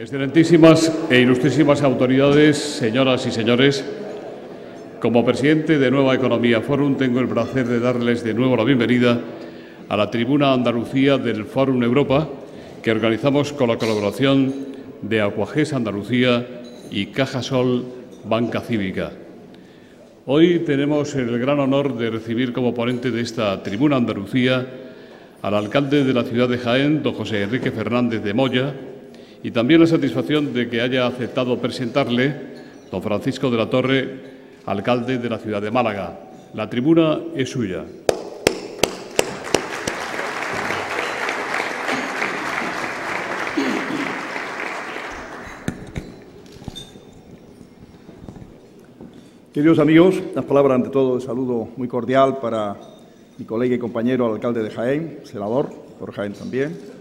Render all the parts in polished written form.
Excelentísimas e ilustrísimas autoridades, señoras y señores, como presidente de Nueva Economía Forum tengo el placer de darles de nuevo la bienvenida a la tribuna Andalucía del Forum Europa que organizamos con la colaboración de Aquagés Andalucía y Cajasol Banca Cívica. Hoy tenemos el gran honor de recibir como ponente de esta tribuna Andalucía al alcalde de la ciudad de Jaén, don José Enrique Fernández de Moya, y también la satisfacción de que haya aceptado presentarle don Francisco de la Torre, alcalde de la ciudad de Málaga. La tribuna es suya. Queridos amigos, las palabras ante todo de saludo muy cordial para mi colega y compañero, el alcalde de Jaén, senador por Jaén también.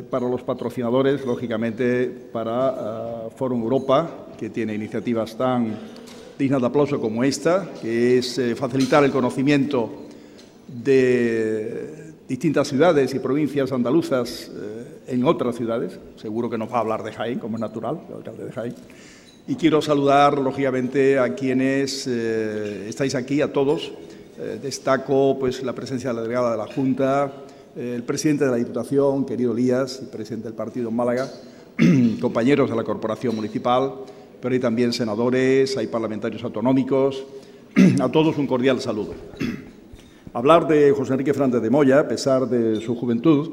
Para los patrocinadores, lógicamente, para Forum Europa, que tiene iniciativas tan dignas de aplauso como esta, que es facilitar el conocimiento de distintas ciudades y provincias andaluzas en otras ciudades. Seguro que nos va a hablar de Jaén, como es natural, el alcalde de Jaén. Y quiero saludar, lógicamente, a quienes estáis aquí, a todos. Destaco pues, la presencia de la delegada de la Junta, el presidente de la Diputación, querido Elías, el presidente del partido en Málaga, compañeros de la Corporación Municipal, pero hay también senadores, hay parlamentarios autonómicos. A todos un cordial saludo. Hablar de José Enrique Fernández de Moya, a pesar de su juventud,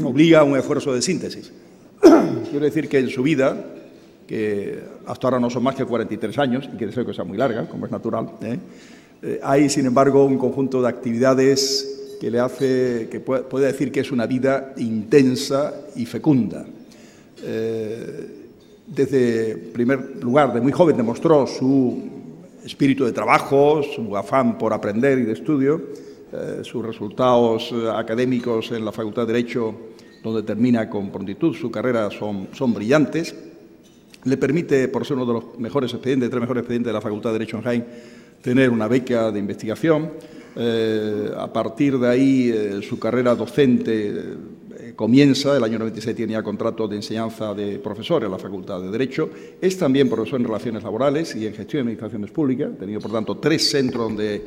obliga a un esfuerzo de síntesis. Quiero decir que en su vida, que hasta ahora no son más que 43 años, y que deseo que sea muy larga, como es natural, hay, sin embargo, un conjunto de actividades que le hace, que puede decir que es una vida intensa y fecunda. Desde primer lugar, de muy joven, demostró su espíritu de trabajo, su afán por aprender y de estudio, sus resultados académicos en la Facultad de Derecho, donde termina con prontitud su carrera, son brillantes. Le permite, por ser uno de los mejores expedientes, tres mejores expedientes de la Facultad de Derecho en Jaén, tener una beca de investigación. A partir de ahí, su carrera docente comienza. El año 96 tiene ya contrato de enseñanza de profesor en la Facultad de Derecho. Es también profesor en Relaciones Laborales y en Gestión de Administraciones Públicas. Ha tenido, por tanto, 3 centros donde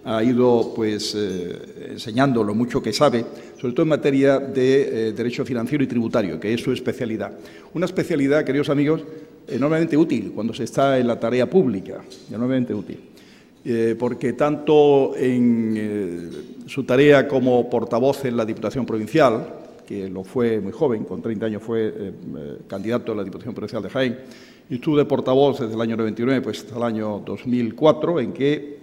ha ido pues, enseñando lo mucho que sabe, sobre todo en materia de Derecho Financiero y Tributario, que es su especialidad. Una especialidad, queridos amigos, enormemente útil cuando se está en la tarea pública, enormemente útil. Porque tanto en su tarea como portavoz en la Diputación Provincial, que lo fue muy joven, con 30 años fue candidato a la Diputación Provincial de Jaén, y estuvo de portavoz desde el año 99 pues, hasta el año 2004, en que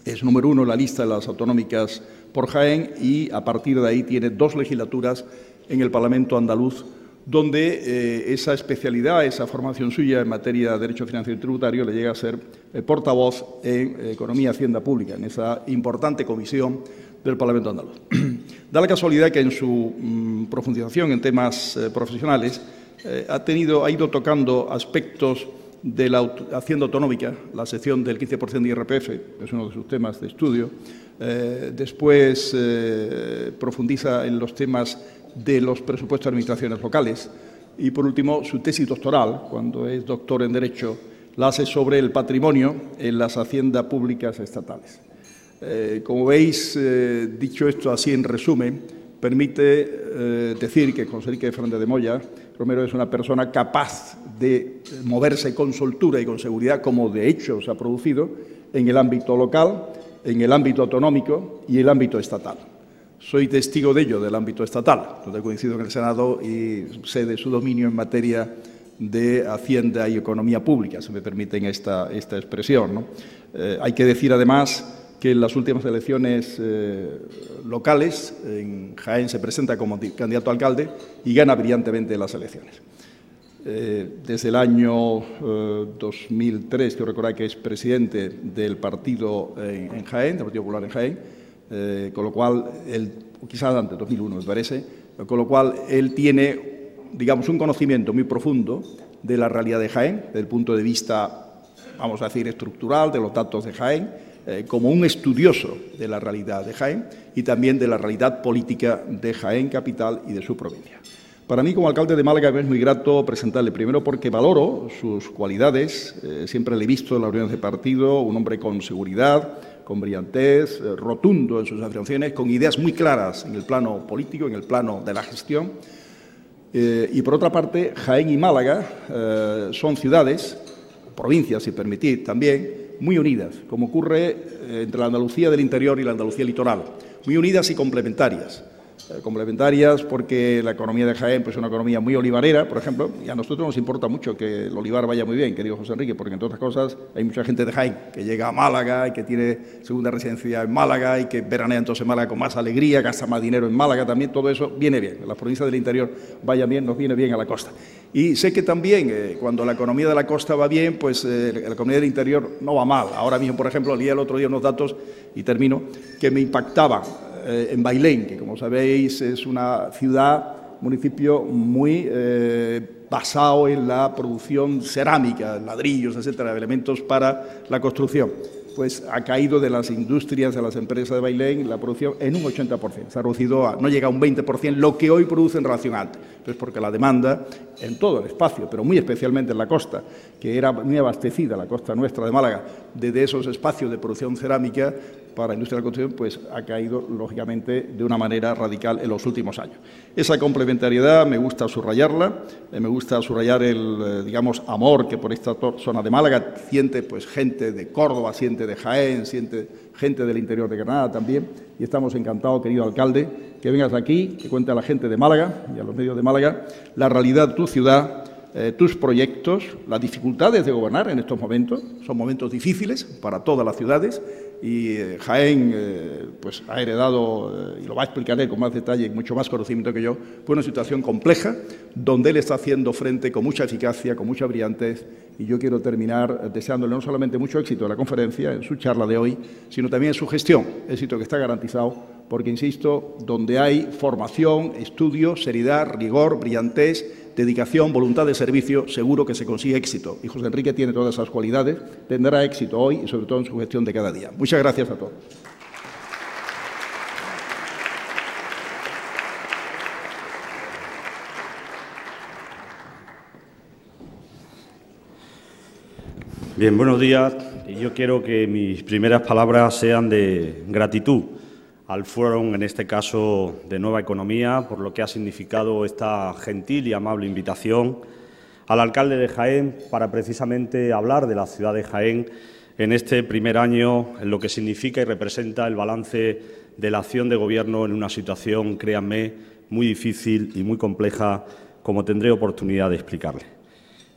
es número 1 en la lista de las autonómicas por Jaén y a partir de ahí tiene 2 legislaturas en el Parlamento andaluz, donde esa especialidad, esa formación suya en materia de Derecho Financiero y Tributario le llega a ser portavoz en Economía y Hacienda Pública, en esa importante comisión del Parlamento andaluz. Da la casualidad que en su profundización en temas profesionales ha ido tocando aspectos de la Hacienda Autonómica, la sección del 15% de IRPF, es uno de sus temas de estudio. Después profundiza en los temas de los presupuestos de administraciones locales y, por último, su tesis doctoral, cuando es doctor en Derecho, la hace sobre el patrimonio en las haciendas públicas estatales. Como veis, dicho esto así en resumen, permite decir que José Enrique Fernández de Moya Romero es una persona capaz de moverse con soltura y con seguridad, como de hecho se ha producido, en el ámbito local, en el ámbito autonómico y el ámbito estatal. Soy testigo de ello, del ámbito estatal, donde coincido en el Senado y sé de su dominio en materia de Hacienda y Economía Pública, se me permiten esta expresión, ¿no? Hay que decir, además, que en las últimas elecciones locales, en Jaén se presenta como candidato a alcalde y gana brillantemente las elecciones. Desde el año 2003, quiero recordar que es presidente del partido en Jaén, del Partido Popular en Jaén, con lo cual, quizás antes, 2001 me parece, con lo cual él tiene, digamos, un conocimiento muy profundo de la realidad de Jaén, desde el punto de vista, vamos a decir, estructural, de los datos de Jaén, como un estudioso de la realidad de Jaén y también de la realidad política de Jaén capital y de su provincia. Para mí, como alcalde de Málaga, es muy grato presentarle, primero porque valoro sus cualidades, siempre le he visto en las reuniones de partido, un hombre con seguridad, con brillantez, rotundo en sus afirmaciones, con ideas muy claras en el plano político, en el plano de la gestión. Y por otra parte, Jaén y Málaga son ciudades, provincias, si permitid, también muy unidas, como ocurre entre la Andalucía del interior y la Andalucía litoral, muy unidas y complementarias. Complementarias porque la economía de Jaén pues, es una economía muy olivarera, por ejemplo, y a nosotros nos importa mucho que el olivar vaya muy bien, querido José Enrique, porque entre otras cosas hay mucha gente de Jaén que llega a Málaga y que tiene segunda residencia en Málaga y que veranea entonces en Málaga con más alegría, gasta más dinero en Málaga también, todo eso viene bien, las provincias del interior vayan bien, nos viene bien a la costa. Y sé que también cuando la economía de la costa va bien, pues la economía del interior no va mal. Ahora mismo, por ejemplo, leí el otro día unos datos, y termino, que me impactaban. En Bailén, que como sabéis es una ciudad, municipio muy basado en la producción cerámica, ladrillos, etcétera, elementos para la construcción. Pues ha caído de las industrias, de las empresas de Bailén, la producción en un 80%. Se ha reducido no llega a un 20% lo que hoy produce en relación a antes. Pues porque la demanda en todo el espacio, pero muy especialmente en la costa, que era muy abastecida, la costa nuestra de Málaga, de esos espacios de producción cerámica para la industria de la construcción, pues ha caído, lógicamente, de una manera radical en los últimos años. Esa complementariedad me gusta subrayarla, me gusta subrayar el, digamos, amor que por esta zona de Málaga siente pues, gente de Córdoba, siente de Jaén, siente gente del interior de Granada también, y estamos encantados, querido alcalde, que vengas aquí, que cuente a la gente de Málaga y a los medios de Málaga la realidad de tu ciudad, tus proyectos, las dificultades de gobernar en estos momentos. Son momentos difíciles para todas las ciudades y Jaén pues ha heredado, y lo va a explicar él con más detalle y mucho más conocimiento que yo, pues una situación compleja donde él está haciendo frente con mucha eficacia, con mucha brillantez, y yo quiero terminar deseándole no solamente mucho éxito en la conferencia, en su charla de hoy, sino también en su gestión, éxito que está garantizado, porque, insisto, donde hay formación, estudio, seriedad, rigor, brillantez, dedicación, voluntad de servicio, seguro que se consigue éxito. Y José Enrique tiene todas esas cualidades, tendrá éxito hoy y sobre todo en su gestión de cada día. Muchas gracias a todos. Bien, buenos días. Yo quiero que mis primeras palabras sean de gratitud al Fórum, en este caso de Nueva Economía, por lo que ha significado esta gentil y amable invitación al alcalde de Jaén para precisamente hablar de la ciudad de Jaén en este primer año, en lo que significa y representa el balance de la acción de Gobierno en una situación, créanme, muy difícil y muy compleja, como tendré oportunidad de explicarle.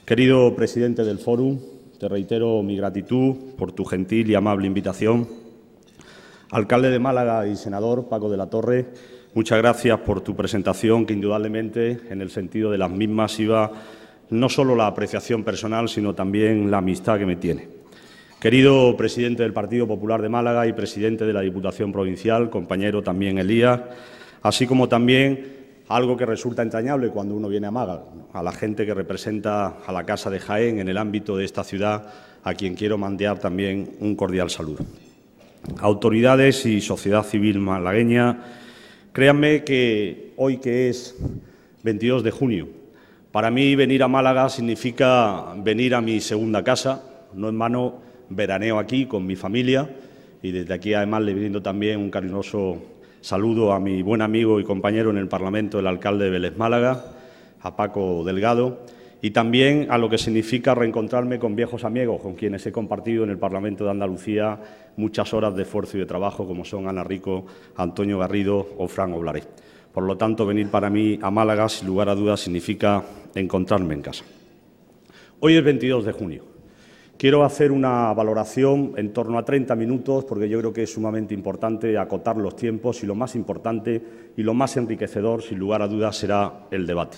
Querido presidente del Fórum, te reitero mi gratitud por tu gentil y amable invitación. Alcalde de Málaga y senador Paco de la Torre, muchas gracias por tu presentación, que indudablemente en el sentido de las mismas iba no solo la apreciación personal, sino también la amistad que me tiene. Querido presidente del Partido Popular de Málaga y presidente de la Diputación Provincial, compañero también Elías, así como también algo que resulta entrañable cuando uno viene a Málaga, a la gente que representa a la Casa de Jaén en el ámbito de esta ciudad, a quien quiero mandar también un cordial saludo. Autoridades y sociedad civil malagueña, créanme que hoy, que es 22 de junio, para mí venir a Málaga significa venir a mi segunda casa. No en vano veraneo aquí con mi familia y desde aquí además le brindo también un cariñoso saludo a mi buen amigo y compañero en el Parlamento, el alcalde de Vélez Málaga, a Paco Delgado, y también a lo que significa reencontrarme con viejos amigos con quienes he compartido en el Parlamento de Andalucía muchas horas de esfuerzo y de trabajo, como son Ana Rico, Antonio Garrido o Fran Oblaré. Por lo tanto, venir para mí a Málaga, sin lugar a dudas, significa encontrarme en casa. Hoy es 22 de junio. Quiero hacer una valoración en torno a 30 minutos, porque yo creo que es sumamente importante acotar los tiempos y lo más importante y lo más enriquecedor, sin lugar a dudas, será el debate.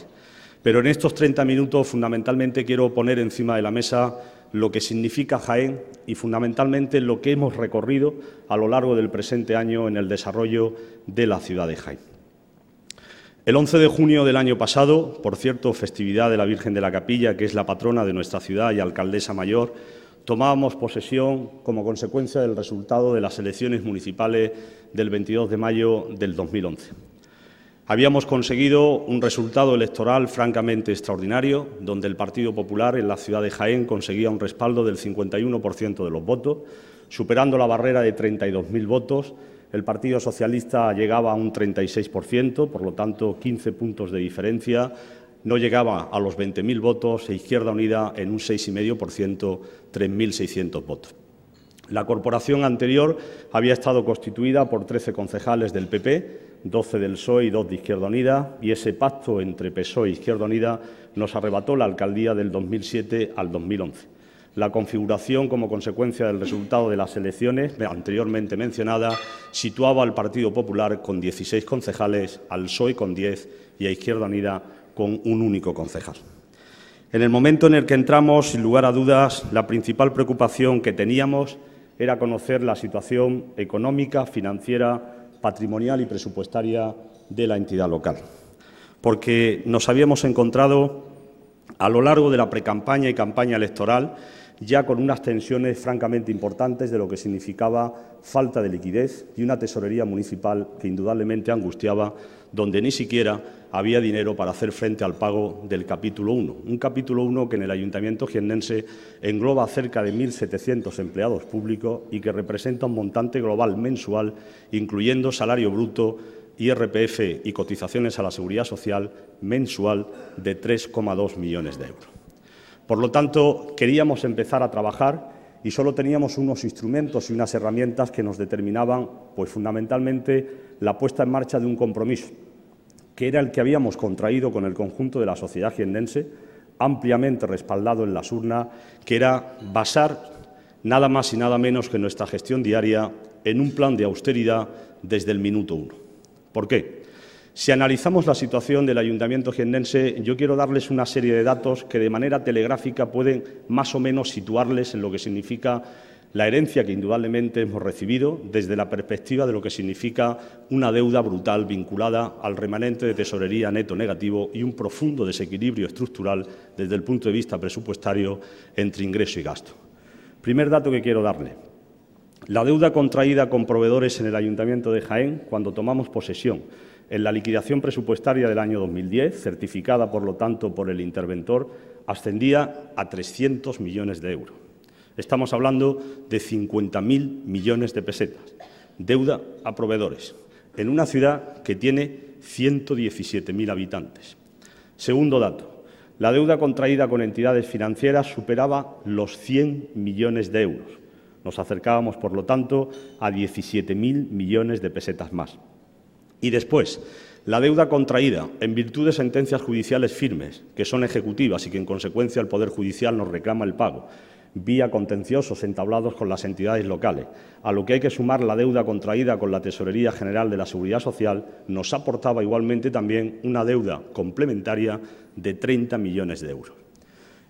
Pero en estos 30 minutos, fundamentalmente, quiero poner encima de la mesa lo que significa Jaén y, fundamentalmente, lo que hemos recorrido a lo largo del presente año en el desarrollo de la ciudad de Jaén. El 11 de junio del año pasado, por cierto, festividad de la Virgen de la Capilla, que es la patrona de nuestra ciudad y alcaldesa mayor, tomábamos posesión como consecuencia del resultado de las elecciones municipales del 22 de mayo del 2011. Habíamos conseguido un resultado electoral francamente extraordinario, donde el Partido Popular en la ciudad de Jaén conseguía un respaldo del 51% de los votos, superando la barrera de 32.000 votos. El Partido Socialista llegaba a un 36%, por lo tanto 15 puntos de diferencia. No llegaba a los 20.000 votos e Izquierda Unida en un 6,5%, 3.600 votos. La corporación anterior había estado constituida por 13 concejales del PP, 12 del PSOE y 2 de Izquierda Unida, y ese pacto entre PSOE e Izquierda Unida nos arrebató la alcaldía del 2007 al 2011. La configuración, como consecuencia del resultado de las elecciones anteriormente mencionadas, situaba al Partido Popular con 16 concejales, al PSOE con 10 y a Izquierda Unida con un único concejal. En el momento en el que entramos, sin lugar a dudas, la principal preocupación que teníamos era conocer la situación económica, financiera, patrimonial y presupuestaria de la entidad local, porque nos habíamos encontrado a lo largo de la precampaña y campaña electoral ya con unas tensiones francamente importantes de lo que significaba falta de liquidez y una tesorería municipal que indudablemente angustiaba, donde ni siquiera había dinero para hacer frente al pago del capítulo 1. Un capítulo 1 que en el Ayuntamiento jiennense engloba cerca de 1.700 empleados públicos y que representa un montante global mensual, incluyendo salario bruto, IRPF y cotizaciones a la Seguridad Social mensual de 3,2 millones de euros. Por lo tanto, queríamos empezar a trabajar y solo teníamos unos instrumentos y unas herramientas que nos determinaban, pues fundamentalmente, la puesta en marcha de un compromiso, que era el que habíamos contraído con el conjunto de la sociedad jiennense, ampliamente respaldado en las urnas, que era basar nada más y nada menos que nuestra gestión diaria en un plan de austeridad desde el minuto 1. ¿Por qué? Si analizamos la situación del Ayuntamiento jiennense, yo quiero darles una serie de datos que de manera telegráfica pueden más o menos situarles en lo que significa la herencia que indudablemente hemos recibido desde la perspectiva de lo que significa una deuda brutal vinculada al remanente de tesorería neto negativo y un profundo desequilibrio estructural desde el punto de vista presupuestario entre ingreso y gasto. Primer dato que quiero darle. La deuda contraída con proveedores en el Ayuntamiento de Jaén, cuando tomamos posesión en la liquidación presupuestaria del año 2010, certificada, por lo tanto, por el interventor, ascendía a 300 millones de euros. Estamos hablando de 50.000 millones de pesetas, deuda a proveedores, en una ciudad que tiene 117.000 habitantes. Segundo dato, la deuda contraída con entidades financieras superaba los 100 millones de euros. Nos acercábamos, por lo tanto, a 17.000 millones de pesetas más. Y después, la deuda contraída en virtud de sentencias judiciales firmes, que son ejecutivas y que, en consecuencia, el Poder Judicial nos reclama el pago, vía contenciosos entablados con las entidades locales, a lo que hay que sumar la deuda contraída con la Tesorería General de la Seguridad Social, nos aportaba igualmente también una deuda complementaria de 30 millones de euros.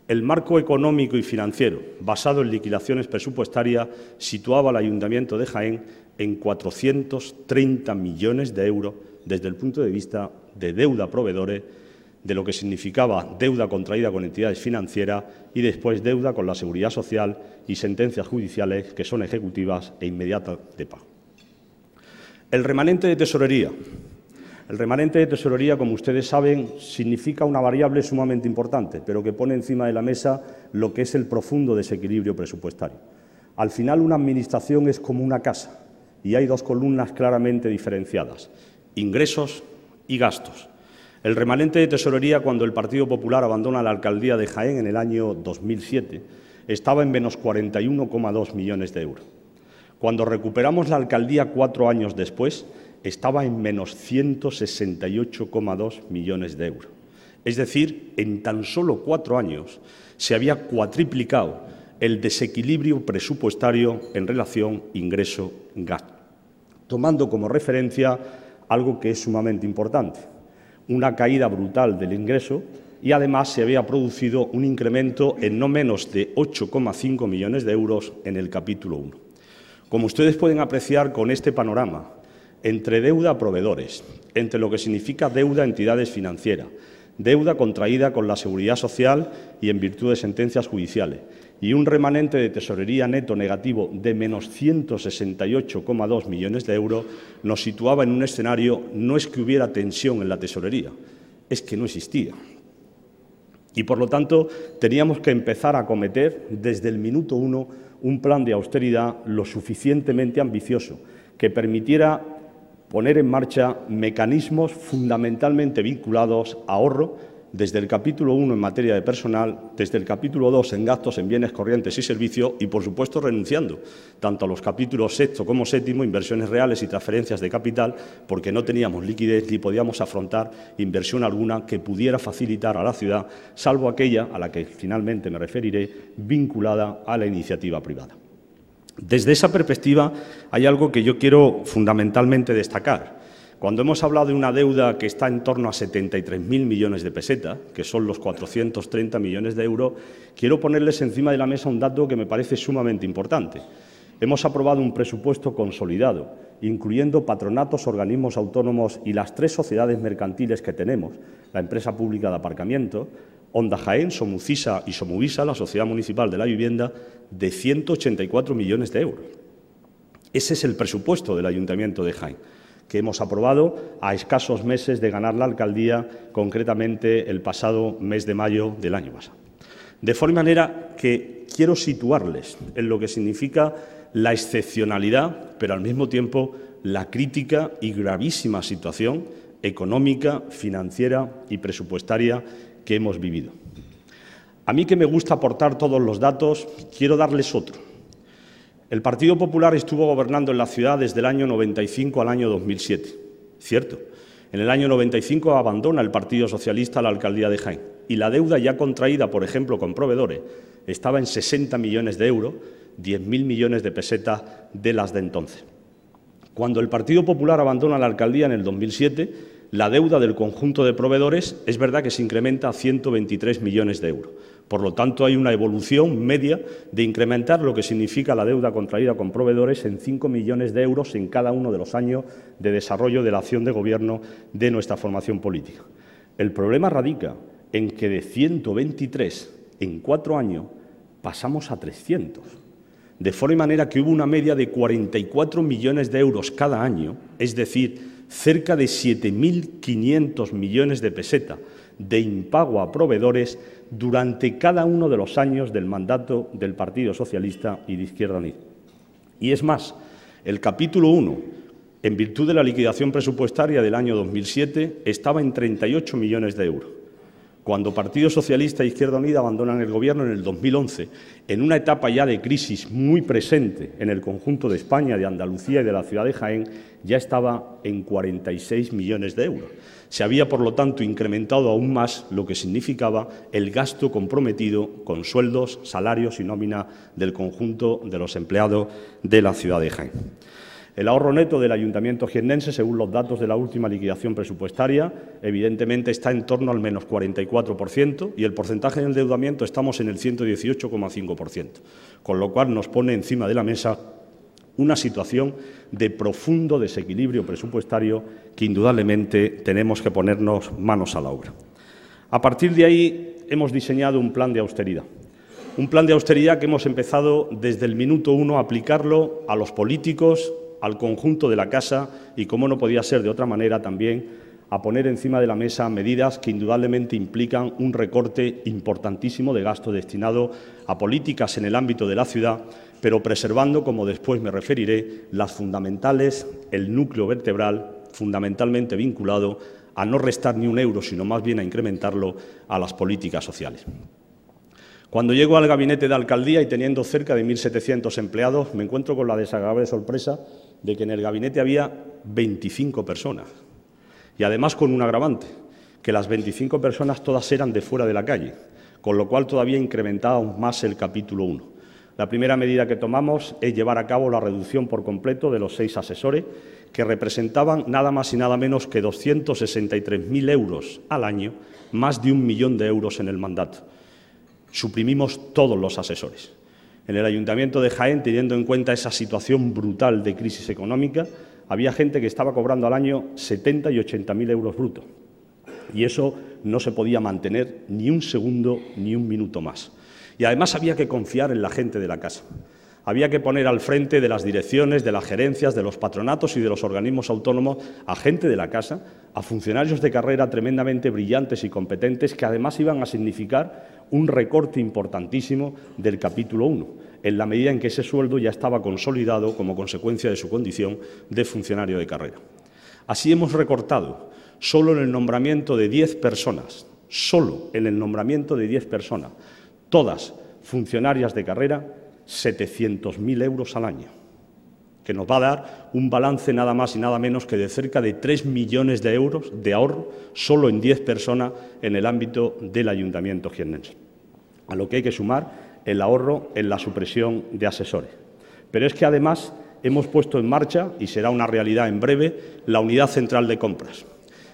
El marco económico y financiero, basado en liquidaciones presupuestarias, situaba al Ayuntamiento de Jaén en 430 millones de euros desde el punto de vista de deuda a proveedores, de lo que significaba deuda contraída con entidades financieras y después deuda con la Seguridad Social y sentencias judiciales que son ejecutivas e inmediatas de pago. El remanente de tesorería. El remanente de tesorería, como ustedes saben, significa una variable sumamente importante, pero que pone encima de la mesa lo que es el profundo desequilibrio presupuestario. Al final, una administración es como una casa y hay dos columnas claramente diferenciadas, ingresos y gastos. El remanente de tesorería, cuando el Partido Popular abandona la alcaldía de Jaén en el año 2007, estaba en menos 41,2 millones de euros. Cuando recuperamos la alcaldía 4 años después, estaba en menos 168,2 millones de euros. Es decir, en tan solo 4 años se había cuatriplicado el desequilibrio presupuestario en relación ingreso-gasto, tomando como referencia algo que es sumamente importante, una caída brutal del ingreso y además se había producido un incremento en no menos de 8,5 millones de euros en el capítulo 1. Como ustedes pueden apreciar con este panorama, entre deuda a proveedores, entre lo que significa deuda a entidades financieras, deuda contraída con la Seguridad Social y en virtud de sentencias judiciales, y un remanente de tesorería neto negativo de menos 168,2 millones de euros, nos situaba en un escenario no es que hubiera tensión en la tesorería, es que no existía. Y, por lo tanto, teníamos que empezar a acometer desde el minuto 1 un plan de austeridad lo suficientemente ambicioso que permitiera poner en marcha mecanismos fundamentalmente vinculados a ahorro, desde el capítulo 1 en materia de personal, desde el capítulo 2 en gastos en bienes corrientes y servicios y, por supuesto, renunciando tanto a los capítulos 6º como 7º, inversiones reales y transferencias de capital, porque no teníamos liquidez ni podíamos afrontar inversión alguna que pudiera facilitar a la ciudad, salvo aquella a la que finalmente me referiré, vinculada a la iniciativa privada. Desde esa perspectiva hay algo que yo quiero fundamentalmente destacar. Cuando hemos hablado de una deuda que está en torno a 73.000 millones de pesetas, que son los 430 millones de euros, quiero ponerles encima de la mesa un dato que me parece sumamente importante. Hemos aprobado un presupuesto consolidado, incluyendo patronatos, organismos autónomos y las 3 sociedades mercantiles que tenemos, la empresa pública de aparcamiento, Onda Jaén, Somucisa y Somuvisa, la Sociedad Municipal de la Vivienda, de 184 millones de euros. Ese es el presupuesto del Ayuntamiento de Jaén, que hemos aprobado a escasos meses de ganar la alcaldía, concretamente el pasado mes de mayo del año pasado. De forma manera que quiero situarles en lo que significa la excepcionalidad, pero al mismo tiempo la crítica y gravísima situación económica, financiera y presupuestaria que hemos vivido. A mí, que me gusta aportar todos los datos, quiero darles otro. El Partido Popular estuvo gobernando en la ciudad desde el año 95 al año 2007, ¿cierto? En el año 95 abandona el Partido Socialista la alcaldía de Jaén y la deuda ya contraída, por ejemplo, con proveedores, estaba en 60 millones de euros, 10.000 millones de pesetas de las de entonces. Cuando el Partido Popular abandona la alcaldía en el 2007, la deuda del conjunto de proveedores es verdad que se incrementa a 123 millones de euros. Por lo tanto, hay una evolución media de incrementar lo que significa la deuda contraída con proveedores en 5 millones de euros en cada uno de los años de desarrollo de la acción de gobierno de nuestra formación política. El problema radica en que de 123 en 4 años pasamos a 300. De forma manera que hubo una media de 44 millones de euros cada año, es decir, cerca de 7.500 millones de pesetas de impago a proveedores durante cada uno de los años del mandato del Partido Socialista y de Izquierda Unida. Y es más, el capítulo 1, en virtud de la liquidación presupuestaria del año 2007, estaba en 38 millones de euros. Cuando Partido Socialista e Izquierda Unida abandonan el Gobierno en el 2011, en una etapa ya de crisis muy presente en el conjunto de España, de Andalucía y de la ciudad de Jaén, ya estaba en 46 millones de euros. Se había, por lo tanto, incrementado aún más lo que significaba el gasto comprometido con sueldos, salarios y nómina del conjunto de los empleados de la ciudad de Jaén. El ahorro neto del Ayuntamiento jiennense, según los datos de la última liquidación presupuestaria, evidentemente está en torno al menos 44% y el porcentaje de endeudamiento estamos en el 118,5%, con lo cual nos pone encima de la mesa una situación de profundo desequilibrio presupuestario que indudablemente tenemos que ponernos manos a la obra. A partir de ahí hemos diseñado un plan de austeridad. Un plan de austeridad que hemos empezado desde el minuto 1 a aplicarlo a los políticos, al conjunto de la casa y, como no podía ser de otra manera, también a poner encima de la mesa medidas que indudablemente implican un recorte importantísimo de gasto destinado a políticas en el ámbito de la ciudad, pero preservando, como después me referiré, las fundamentales, el núcleo vertebral, fundamentalmente vinculado a no restar ni un euro, sino más bien a incrementarlo a las políticas sociales. Cuando llego al gabinete de alcaldía y teniendo cerca de 1.700 empleados, me encuentro con la desagradable sorpresa de que en el gabinete había 25 personas. Y además con un agravante, que las 25 personas todas eran de fuera de la calle, con lo cual todavía incrementaba aún más el capítulo 1. La primera medida que tomamos es llevar a cabo la reducción por completo de los 6 asesores, que representaban nada más y nada menos que 263.000 euros al año, más de 1 millón de euros en el mandato. Suprimimos todos los asesores. En el Ayuntamiento de Jaén, teniendo en cuenta esa situación brutal de crisis económica, había gente que estaba cobrando al año 70 y 80.000 euros brutos. Y eso no se podía mantener ni un segundo ni un minuto más. Y además había que confiar en la gente de la casa. Había que poner al frente de las direcciones, de las gerencias, de los patronatos y de los organismos autónomos a gente de la casa, a funcionarios de carrera tremendamente brillantes y competentes que además iban a significar un recorte importantísimo del capítulo 1, en la medida en que ese sueldo ya estaba consolidado como consecuencia de su condición de funcionario de carrera. Así hemos recortado, solo en el nombramiento de 10 personas, todas funcionarias de carrera, 700.000 euros al año, que nos va a dar un balance nada más y nada menos que de cerca de 3 millones de euros de ahorro solo en 10 personas en el ámbito del Ayuntamiento jiennense. A lo que hay que sumar el ahorro en la supresión de asesores. Pero es que además hemos puesto en marcha, y será una realidad en breve, la unidad central de compras.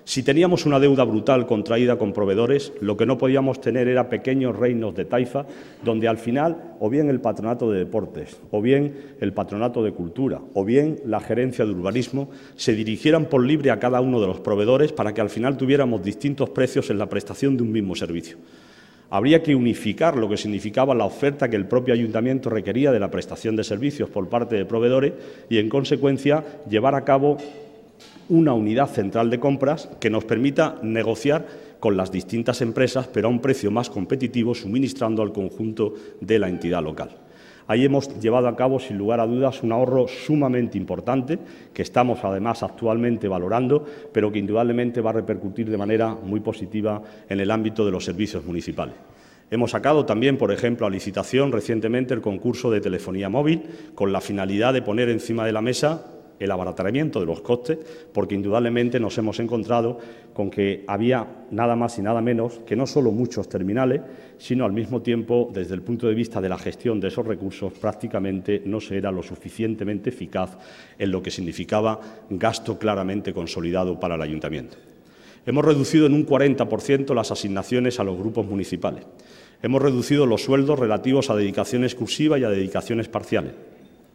Si teníamos una deuda brutal contraída con proveedores, lo que no podíamos tener era pequeños reinos de taifa, donde al final, o bien el Patronato de Deportes, o bien el Patronato de Cultura, o bien la Gerencia de Urbanismo, se dirigieran por libre a cada uno de los proveedores para que al final tuviéramos distintos precios en la prestación de un mismo servicio. Habría que unificar lo que significaba la oferta que el propio Ayuntamiento requería de la prestación de servicios por parte de proveedores y, en consecuencia, llevar a cabo una unidad central de compras que nos permita negociar con las distintas empresas, pero a un precio más competitivo, suministrando al conjunto de la entidad local. Ahí hemos llevado a cabo, sin lugar a dudas, un ahorro sumamente importante, que estamos además actualmente valorando, pero que indudablemente va a repercutir de manera muy positiva en el ámbito de los servicios municipales. Hemos sacado también, por ejemplo, a licitación recientemente el concurso de telefonía móvil, con la finalidad de poner encima de la mesa el abaratamiento de los costes, porque indudablemente nos hemos encontrado con que había nada más y nada menos que no solo muchos terminales, sino al mismo tiempo, desde el punto de vista de la gestión de esos recursos, prácticamente no se era lo suficientemente eficaz en lo que significaba gasto claramente consolidado para el Ayuntamiento. Hemos reducido en un 40% las asignaciones a los grupos municipales. Hemos reducido los sueldos relativos a dedicación exclusiva y a dedicaciones parciales.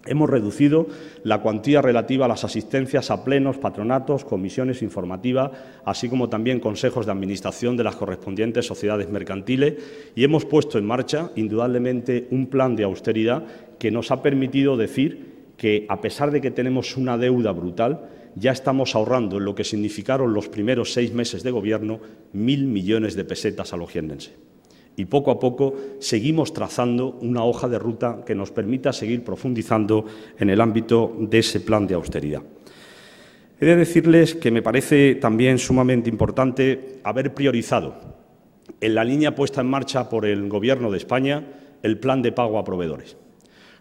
Hemos reducido la cuantía relativa a las asistencias a plenos, patronatos, comisiones informativas, así como también consejos de administración de las correspondientes sociedades mercantiles, y hemos puesto en marcha, indudablemente, un plan de austeridad que nos ha permitido decir que, a pesar de que tenemos una deuda brutal, ya estamos ahorrando en lo que significaron los primeros 6 meses de Gobierno 1.000 millones de pesetas a los jiennenses. Y poco a poco seguimos trazando una hoja de ruta que nos permita seguir profundizando en el ámbito de ese plan de austeridad. He de decirles que me parece también sumamente importante haber priorizado, en la línea puesta en marcha por el Gobierno de España, el plan de pago a proveedores.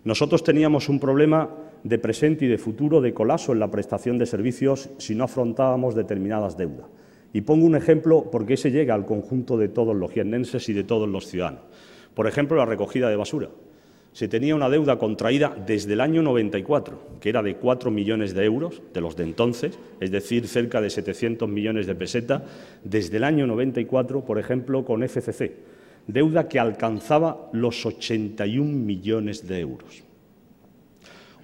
Nosotros teníamos un problema de presente y de futuro de colapso en la prestación de servicios si no afrontábamos determinadas deudas. Y pongo un ejemplo porque ese llega al conjunto de todos los jiennenses y de todos los ciudadanos. Por ejemplo, la recogida de basura. Se tenía una deuda contraída desde el año 94, que era de 4 millones de euros, de los de entonces, es decir, cerca de 700 millones de pesetas, desde el año 94, por ejemplo, con FCC, deuda que alcanzaba los 81 millones de euros.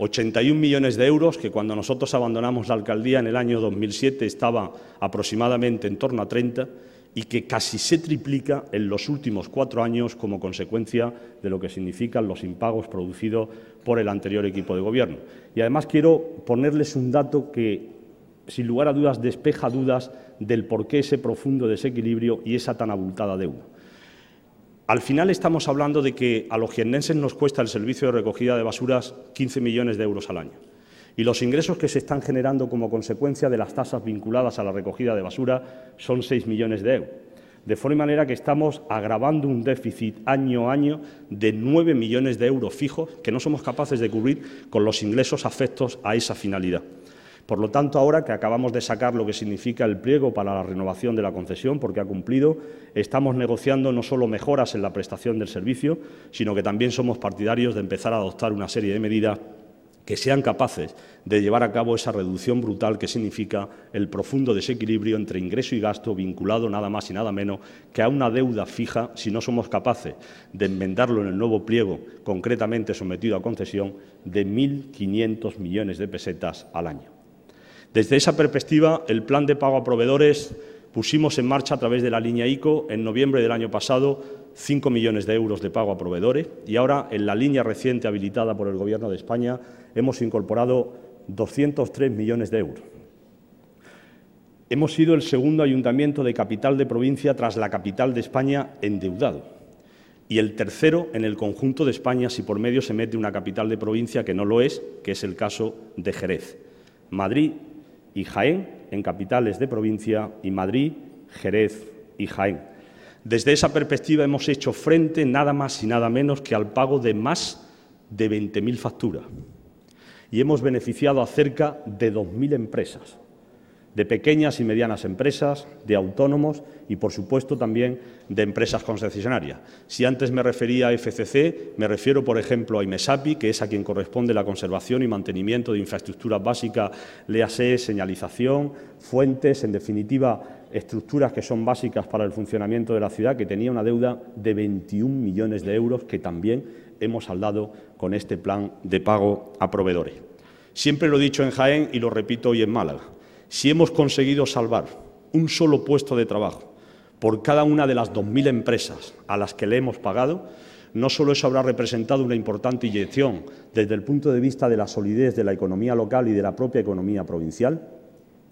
81 millones de euros que cuando nosotros abandonamos la alcaldía en el año 2007 estaba aproximadamente en torno a 30 y que casi se triplica en los últimos 4 años como consecuencia de lo que significan los impagos producidos por el anterior equipo de Gobierno. Y además quiero ponerles un dato que, sin lugar a dudas, despeja dudas del porqué ese profundo desequilibrio y esa tan abultada deuda. Al final estamos hablando de que a los jiennenses nos cuesta el servicio de recogida de basuras 15 millones de euros al año. Y los ingresos que se están generando como consecuencia de las tasas vinculadas a la recogida de basura son 6 millones de euros. De forma manera que estamos agravando un déficit año a año de 9 millones de euros fijos que no somos capaces de cubrir con los ingresos afectos a esa finalidad. Por lo tanto, ahora que acabamos de sacar lo que significa el pliego para la renovación de la concesión, porque ha cumplido, estamos negociando no solo mejoras en la prestación del servicio, sino que también somos partidarios de empezar a adoptar una serie de medidas que sean capaces de llevar a cabo esa reducción brutal que significa el profundo desequilibrio entre ingreso y gasto vinculado nada más y nada menos que a una deuda fija, si no somos capaces de enmendarlo en el nuevo pliego concretamente sometido a concesión, de 1.500 millones de pesetas al año. Desde esa perspectiva, el plan de pago a proveedores Pusimos en marcha, a través de la línea ICO, en noviembre del año pasado, 5 millones de euros de pago a proveedores y ahora, en la línea reciente habilitada por el Gobierno de España, hemos incorporado 203 millones de euros. Hemos sido el segundo ayuntamiento de capital de provincia tras la capital de España endeudado y el tercero en el conjunto de España si por medio se mete una capital de provincia que no lo es, que es el caso de Jerez. Madrid y Jaén en capitales de provincia y Madrid, Jerez y Jaén. Desde esa perspectiva hemos hecho frente nada más y nada menos que al pago de más de 20.000 facturas y hemos beneficiado a cerca de 2.000 empresas, de pequeñas y medianas empresas, de autónomos y, por supuesto, también de empresas concesionarias. Si antes me refería a FCC, me refiero, por ejemplo, a IMESAPI, que es a quien corresponde la conservación y mantenimiento de infraestructuras básicas, léase señalización, fuentes, en definitiva, estructuras que son básicas para el funcionamiento de la ciudad, que tenía una deuda de 21 millones de euros que también hemos saldado con este plan de pago a proveedores. Siempre lo he dicho en Jaén y lo repito hoy en Málaga. Si hemos conseguido salvar un solo puesto de trabajo por cada una de las 2.000 empresas a las que le hemos pagado, no solo eso habrá representado una importante inyección desde el punto de vista de la solidez de la economía local y de la propia economía provincial,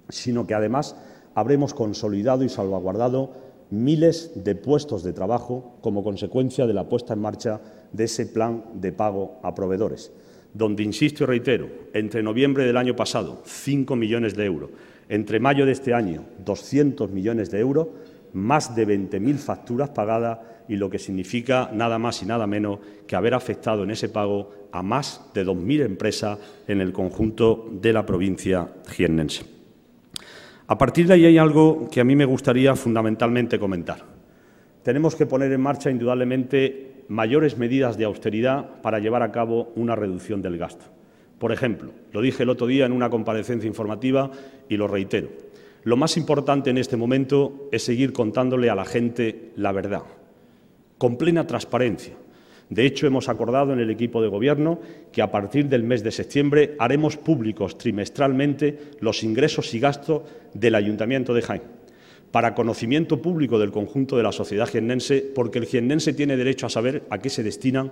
sino que además habremos consolidado y salvaguardado miles de puestos de trabajo como consecuencia de la puesta en marcha de ese plan de pago a proveedores, donde, insisto y reitero, entre noviembre del año pasado, 5 millones de euros, entre mayo de este año, 200 millones de euros, más de 20.000 facturas pagadas y lo que significa nada más y nada menos que haber afectado en ese pago a más de 2.000 empresas en el conjunto de la provincia jiennense. A partir de ahí hay algo que a mí me gustaría fundamentalmente comentar. Tenemos que poner en marcha, indudablemente, mayores medidas de austeridad para llevar a cabo una reducción del gasto. Por ejemplo, lo dije el otro día en una comparecencia informativa y lo reitero, lo más importante en este momento es seguir contándole a la gente la verdad, con plena transparencia. De hecho, hemos acordado en el equipo de Gobierno que a partir del mes de septiembre haremos públicos trimestralmente los ingresos y gastos del Ayuntamiento de Jaén, para conocimiento público del conjunto de la sociedad jiennense, porque el jiennense tiene derecho a saber a qué se destinan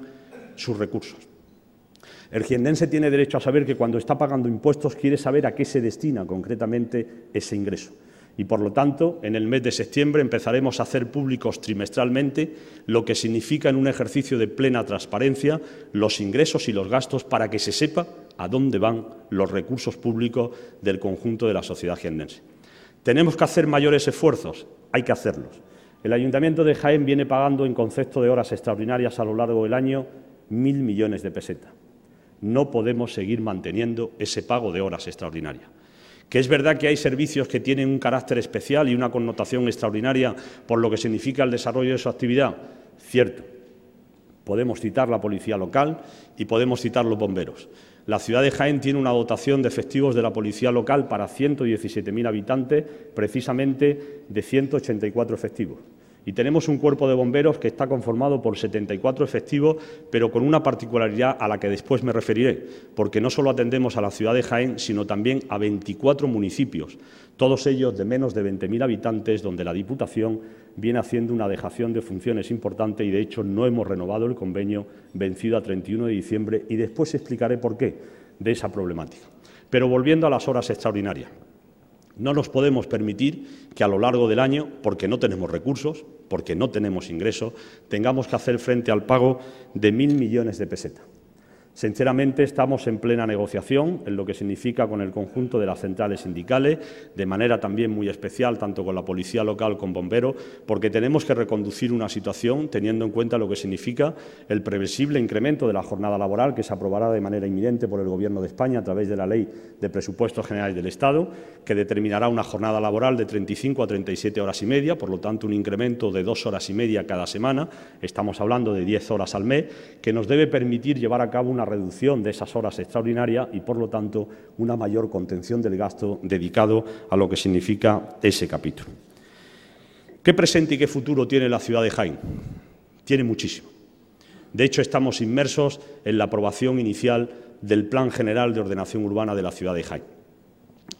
sus recursos. El jiennense tiene derecho a saber que cuando está pagando impuestos quiere saber a qué se destina concretamente ese ingreso. Y, por lo tanto, en el mes de septiembre empezaremos a hacer públicos trimestralmente lo que significa, en un ejercicio de plena transparencia, los ingresos y los gastos para que se sepa a dónde van los recursos públicos del conjunto de la sociedad jiennense. ¿Tenemos que hacer mayores esfuerzos? Hay que hacerlos. El Ayuntamiento de Jaén viene pagando, en concepto de horas extraordinarias a lo largo del año, 1.000 millones de pesetas. No podemos seguir manteniendo ese pago de horas extraordinarias. Que es verdad que hay servicios que tienen un carácter especial y una connotación extraordinaria por lo que significa el desarrollo de su actividad. Cierto. Podemos citar la policía local y podemos citar los bomberos. La ciudad de Jaén tiene una dotación de efectivos de la policía local para 117.000 habitantes, precisamente de 184 efectivos. Y tenemos un cuerpo de bomberos que está conformado por 74 efectivos, pero con una particularidad a la que después me referiré, porque no solo atendemos a la ciudad de Jaén, sino también a 24 municipios, todos ellos de menos de 20.000 habitantes, donde la Diputación viene haciendo una dejación de funciones importante y, de hecho, no hemos renovado el convenio vencido a 31 de diciembre y después explicaré por qué de esa problemática. Pero volviendo a las horas extraordinarias. No nos podemos permitir que a lo largo del año, porque no tenemos recursos, porque no tenemos ingresos, tengamos que hacer frente al pago de 1.000 millones de pesetas. Sinceramente, estamos en plena negociación en lo que significa con el conjunto de las centrales sindicales, de manera también muy especial, tanto con la policía local como con bomberos, porque tenemos que reconducir una situación teniendo en cuenta lo que significa el previsible incremento de la jornada laboral que se aprobará de manera inminente por el Gobierno de España a través de la Ley de Presupuestos Generales del Estado, que determinará una jornada laboral de 35 a 37 horas y media, por lo tanto un incremento de 2 horas y media cada semana, estamos hablando de 10 horas al mes, que nos debe permitir llevar a cabo una reducción de esas horas extraordinarias y, por lo tanto, una mayor contención del gasto dedicado a lo que significa ese capítulo. ¿Qué presente y qué futuro tiene la ciudad de Jaén? Tiene muchísimo. De hecho, estamos inmersos en la aprobación inicial del Plan General de Ordenación Urbana de la ciudad de Jaén.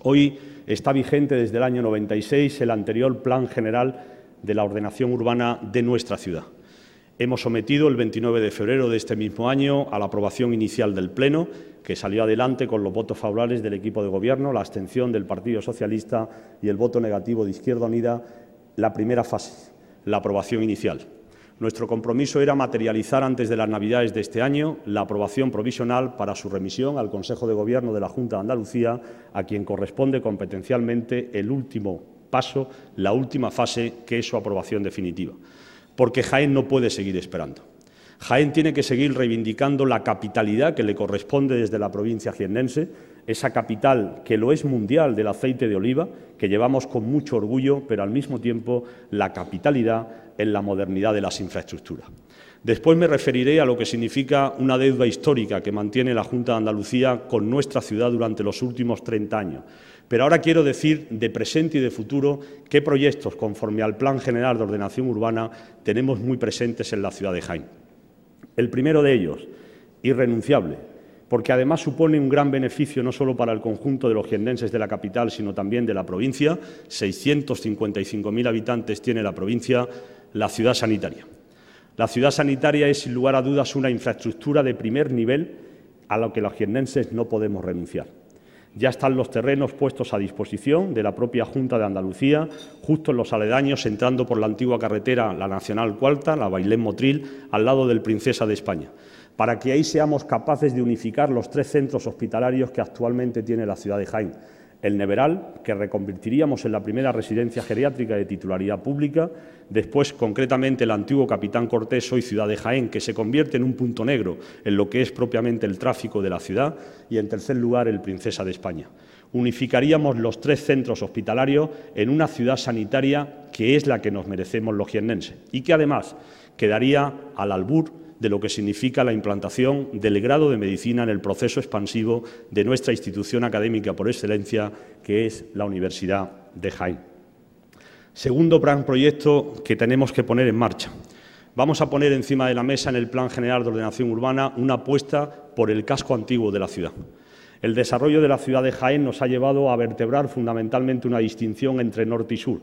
Hoy está vigente desde el año 96 el anterior Plan General de la Ordenación Urbana de nuestra ciudad. Hemos sometido el 29 de febrero de este mismo año a la aprobación inicial del Pleno, que salió adelante con los votos favorables del equipo de Gobierno, la abstención del Partido Socialista y el voto negativo de Izquierda Unida, la primera fase, la aprobación inicial. Nuestro compromiso era materializar antes de las Navidades de este año la aprobación provisional para su remisión al Consejo de Gobierno de la Junta de Andalucía, a quien corresponde competencialmente el último paso, la última fase, que es su aprobación definitiva. Porque Jaén no puede seguir esperando. Jaén tiene que seguir reivindicando la capitalidad que le corresponde desde la provincia jiennense, esa capital que lo es mundial del aceite de oliva, que llevamos con mucho orgullo, pero al mismo tiempo la capitalidad en la modernidad de las infraestructuras. Después me referiré a lo que significa una deuda histórica que mantiene la Junta de Andalucía con nuestra ciudad durante los últimos 30 años. Pero ahora quiero decir de presente y de futuro qué proyectos, conforme al Plan General de Ordenación Urbana, tenemos muy presentes en la ciudad de Jaén. El primero de ellos, irrenunciable, porque además supone un gran beneficio no solo para el conjunto de los jiennenses de la capital, sino también de la provincia. 655.000 habitantes tiene la provincia, la ciudad sanitaria. La ciudad sanitaria es, sin lugar a dudas, una infraestructura de primer nivel a lo que los jiennenses no podemos renunciar. Ya están los terrenos puestos a disposición de la propia Junta de Andalucía, justo en los aledaños, entrando por la antigua carretera, la Nacional Cuarta, la Bailén-Motril, al lado del Princesa de España, para que ahí seamos capaces de unificar los 3 centros hospitalarios que actualmente tiene la ciudad de Jaén. El Neveral, que reconvertiríamos en la primera residencia geriátrica de titularidad pública, después, concretamente, el antiguo Capitán Cortés, hoy Ciudad de Jaén, que se convierte en un punto negro en lo que es propiamente el tráfico de la ciudad, y, en tercer lugar, el Princesa de España. Unificaríamos los 3 centros hospitalarios en una ciudad sanitaria que es la que nos merecemos los jiennenses y que, además, quedaría al albur de lo que significa la implantación del grado de Medicina en el proceso expansivo de nuestra institución académica por excelencia, que es la Universidad de Jaén. Segundo gran proyecto que tenemos que poner en marcha. Vamos a poner encima de la mesa en el Plan General de Ordenación Urbana una apuesta por el casco antiguo de la ciudad. El desarrollo de la ciudad de Jaén nos ha llevado a vertebrar fundamentalmente una distinción entre norte y sur,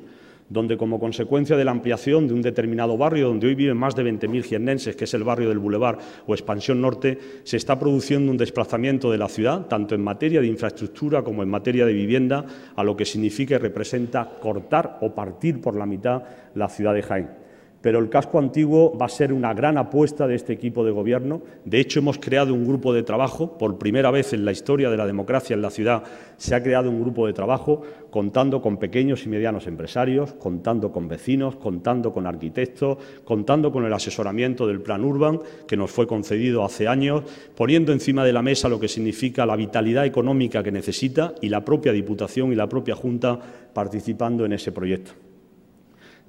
donde, como consecuencia de la ampliación de un determinado barrio donde hoy viven más de 20.000 jiennenses, que es el barrio del Boulevard o Expansión Norte, se está produciendo un desplazamiento de la ciudad, tanto en materia de infraestructura como en materia de vivienda, a lo que significa y representa cortar o partir por la mitad la ciudad de Jaén. Pero el casco antiguo va a ser una gran apuesta de este equipo de Gobierno. De hecho, hemos creado un grupo de trabajo. Por primera vez en la historia de la democracia en la ciudad se ha creado un grupo de trabajo contando con pequeños y medianos empresarios, contando con vecinos, contando con arquitectos, contando con el asesoramiento del Plan Urban, que nos fue concedido hace años, poniendo encima de la mesa lo que significa la vitalidad económica que necesita y la propia Diputación y la propia Junta participando en ese proyecto.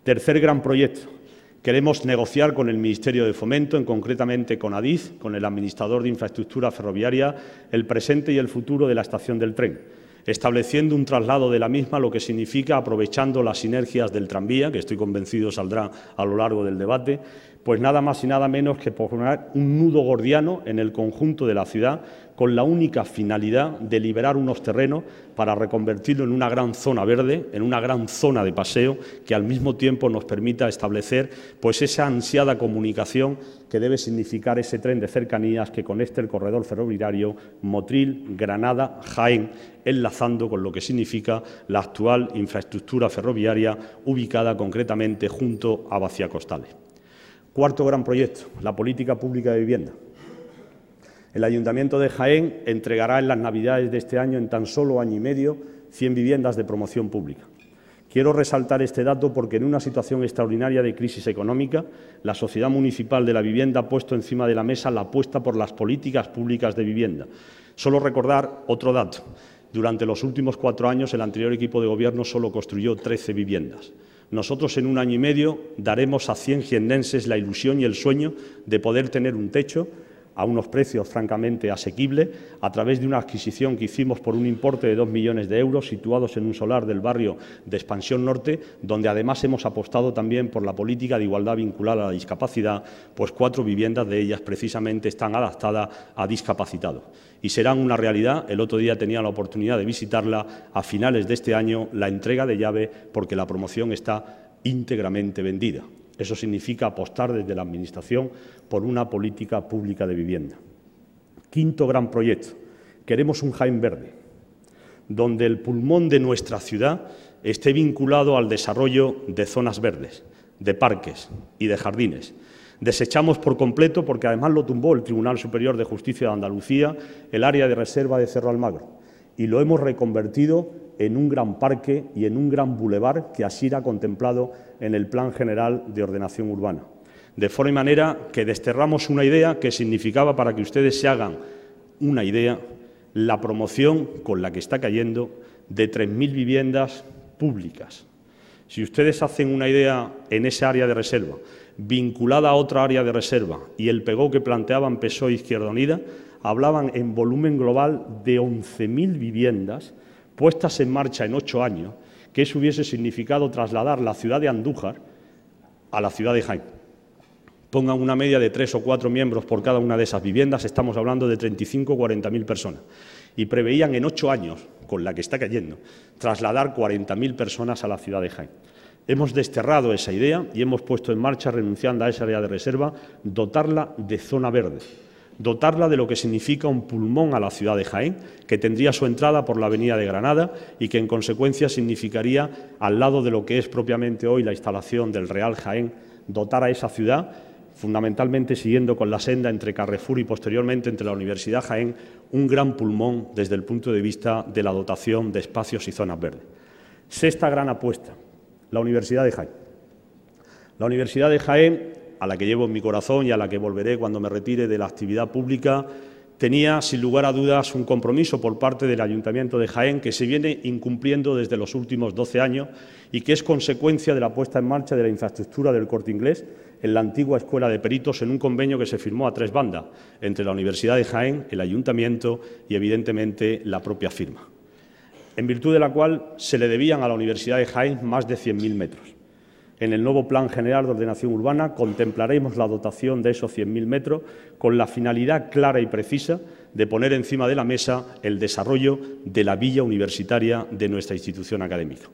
Tercer gran proyecto. Queremos negociar con el Ministerio de Fomento, concretamente con Adif, con el administrador de infraestructura ferroviaria, el presente y el futuro de la estación del tren, estableciendo un traslado de la misma, lo que significa, aprovechando las sinergias del tranvía, que estoy convencido saldrá a lo largo del debate, pues nada más y nada menos que poner un nudo gordiano en el conjunto de la ciudad, con la única finalidad de liberar unos terrenos para reconvertirlo en una gran zona verde, en una gran zona de paseo, que al mismo tiempo nos permita establecer pues esa ansiada comunicación que debe significar ese tren de cercanías que conecte el corredor ferroviario Motril, Granada, Jaén, enlazando con lo que significa la actual infraestructura ferroviaria ubicada concretamente junto a Vaciacostales. Cuarto gran proyecto, la política pública de vivienda. El Ayuntamiento de Jaén entregará en las Navidades de este año, en tan solo año y medio, 100 viviendas de promoción pública. Quiero resaltar este dato porque en una situación extraordinaria de crisis económica, la Sociedad Municipal de la Vivienda ha puesto encima de la mesa la apuesta por las políticas públicas de vivienda. Solo recordar otro dato. Durante los últimos 4 años, el anterior equipo de Gobierno solo construyó 13 viviendas. Nosotros, en un año y medio, daremos a 100 jiennenses la ilusión y el sueño de poder tener un techo, a unos precios francamente asequibles, a través de una adquisición que hicimos por un importe de 2 millones de euros, situados en un solar del barrio de Expansión Norte, donde además hemos apostado también por la política de igualdad vinculada a la discapacidad, pues 4 viviendas de ellas precisamente están adaptadas a discapacitados. Y serán una realidad. El otro día tenía la oportunidad de visitarla, a finales de este año, la entrega de llave, porque la promoción está íntegramente vendida. Eso significa apostar desde la Administración por una política pública de vivienda. Quinto gran proyecto. Queremos un Jaén verde, donde el pulmón de nuestra ciudad esté vinculado al desarrollo de zonas verdes, de parques y de jardines. Desechamos por completo, porque además lo tumbó el Tribunal Superior de Justicia de Andalucía, el área de reserva de Cerro Almagro, y lo hemos reconvertido en un gran parque y en un gran bulevar que así era contemplado en el Plan General de Ordenación Urbana. De forma y manera que desterramos una idea que significaba, para que ustedes se hagan una idea, la promoción con la que está cayendo de 3.000 viviendas públicas. Si ustedes hacen una idea en esa área de reserva, vinculada a otra área de reserva, y el pegó que planteaban PSOE e Izquierda Unida, hablaban en volumen global de 11.000 viviendas puestas en marcha en 8 años, que eso hubiese significado trasladar la ciudad de Andújar a la ciudad de Jaén. Pongan una media de 3 o 4 miembros por cada una de esas viviendas, estamos hablando de 35 o 40.000 personas. Y preveían en 8 años, con la que está cayendo, trasladar 40.000 personas a la ciudad de Jaén. Hemos desterrado esa idea y hemos puesto en marcha, renunciando a esa área de reserva, dotarla de zona verde, dotarla de lo que significa un pulmón a la ciudad de Jaén, que tendría su entrada por la avenida de Granada y que en consecuencia significaría, al lado de lo que es propiamente hoy la instalación del Real Jaén, dotar a esa ciudad, fundamentalmente siguiendo con la senda entre Carrefour y posteriormente entre la Universidad Jaén, un gran pulmón desde el punto de vista de la dotación de espacios y zonas verdes. Sexta gran apuesta, la Universidad de Jaén. La Universidad de Jaén, a la que llevo en mi corazón y a la que volveré cuando me retire de la actividad pública, tenía, sin lugar a dudas, un compromiso por parte del Ayuntamiento de Jaén que se viene incumpliendo desde los últimos 12 años y que es consecuencia de la puesta en marcha de la infraestructura del Corte Inglés en la antigua Escuela de Peritos, en un convenio que se firmó a 3 bandas, entre la Universidad de Jaén, el Ayuntamiento y, evidentemente, la propia firma, en virtud de la cual se le debían a la Universidad de Jaén más de 100.000 metros. En el nuevo Plan General de Ordenación Urbana contemplaremos la dotación de esos 100.000 metros con la finalidad clara y precisa de poner encima de la mesa el desarrollo de la villa universitaria de nuestra institución académica.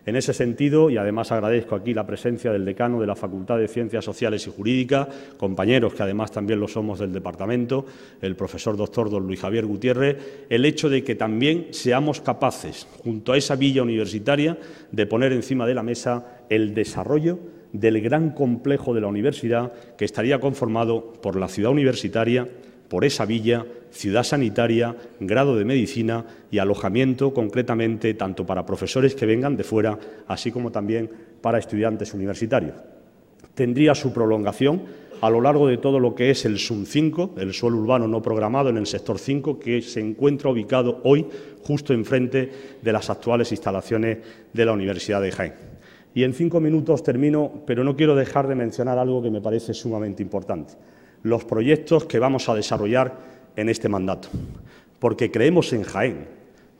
En ese sentido, y además agradezco aquí la presencia del decano de la Facultad de Ciencias Sociales y Jurídicas, compañeros que además también lo somos del departamento, el profesor doctor don Luis Javier Gutiérrez, el hecho de que también seamos capaces, junto a esa villa universitaria, de poner encima de la mesa el desarrollo del gran complejo de la universidad, que estaría conformado por la ciudad universitaria, por esa villa, ciudad sanitaria, grado de medicina y alojamiento, concretamente, tanto para profesores que vengan de fuera, así como también para estudiantes universitarios. Tendría su prolongación a lo largo de todo lo que es el SUM 5, el suelo urbano no programado en el sector 5, que se encuentra ubicado hoy justo enfrente de las actuales instalaciones de la Universidad de Jaén. Y en 5 minutos termino, pero no quiero dejar de mencionar algo que me parece sumamente importante: los proyectos que vamos a desarrollar en este mandato, porque creemos en Jaén,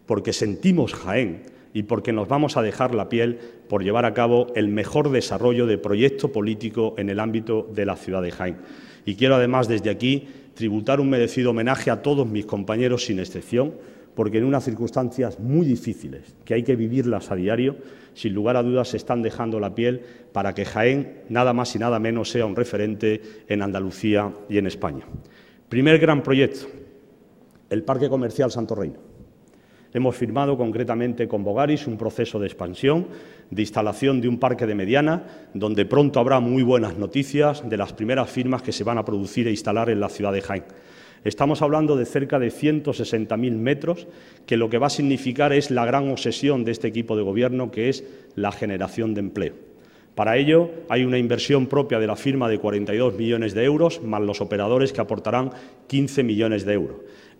porque sentimos Jaén y porque nos vamos a dejar la piel por llevar a cabo el mejor desarrollo de proyecto político en el ámbito de la ciudad de Jaén. Y quiero además desde aquí tributar un merecido homenaje a todos mis compañeros sin excepción, porque en unas circunstancias muy difíciles, que hay que vivirlas a diario, sin lugar a dudas se están dejando la piel para que Jaén, nada más y nada menos, sea un referente en Andalucía y en España. Primer gran proyecto, el Parque Comercial Santo Reino. Hemos firmado concretamente con Bogaris un proceso de expansión, de instalación de un parque de mediana, donde pronto habrá muy buenas noticias de las primeras firmas que se van a producir e instalar en la ciudad de Jaén. Estamos hablando de cerca de 160.000 metros, que lo que va a significar es la gran obsesión de este equipo de Gobierno, que es la generación de empleo. Para ello hay una inversión propia de la firma de 42 millones de euros, más los operadores que aportarán 15 millones de euros.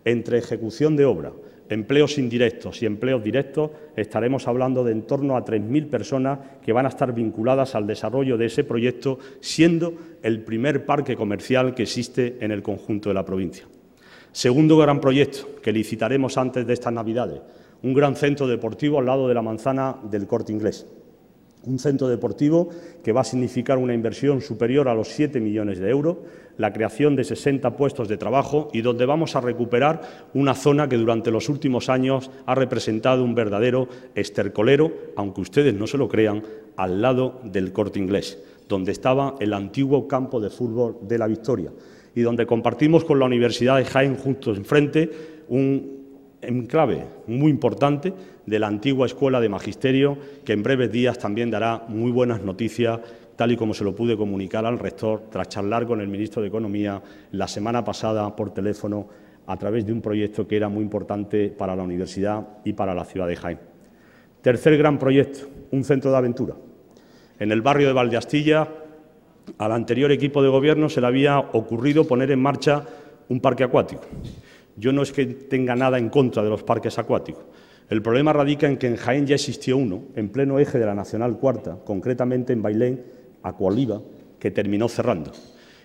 Entre ejecución de obra empleos indirectos y empleos directos, estaremos hablando de en torno a 3.000 personas que van a estar vinculadas al desarrollo de ese proyecto, siendo el primer parque comercial que existe en el conjunto de la provincia. Segundo gran proyecto que licitaremos antes de estas Navidades, un gran centro deportivo al lado de la manzana del Corte Inglés. Un centro deportivo que va a significar una inversión superior a los 7 millones de euros, la creación de 60 puestos de trabajo y donde vamos a recuperar una zona que durante los últimos años ha representado un verdadero estercolero, aunque ustedes no se lo crean, al lado del Corte Inglés, donde estaba el antiguo campo de fútbol de La Victoria y donde compartimos con la Universidad de Jaén justo enfrente un enclave muy importante de la antigua Escuela de Magisterio, que en breves días también dará muy buenas noticias, tal y como se lo pude comunicar al rector tras charlar con el ministro de Economía la semana pasada por teléfono a través de un proyecto que era muy importante para la universidad y para la ciudad de Jaén. Tercer gran proyecto, un centro de aventura. En el barrio de Valdeastilla, al anterior equipo de gobierno se le había ocurrido poner en marcha un parque acuático. Yo no es que tenga nada en contra de los parques acuáticos. El problema radica en que en Jaén ya existió uno, en pleno eje de la Nacional Cuarta, concretamente en Bailén, Acualiva, que terminó cerrando.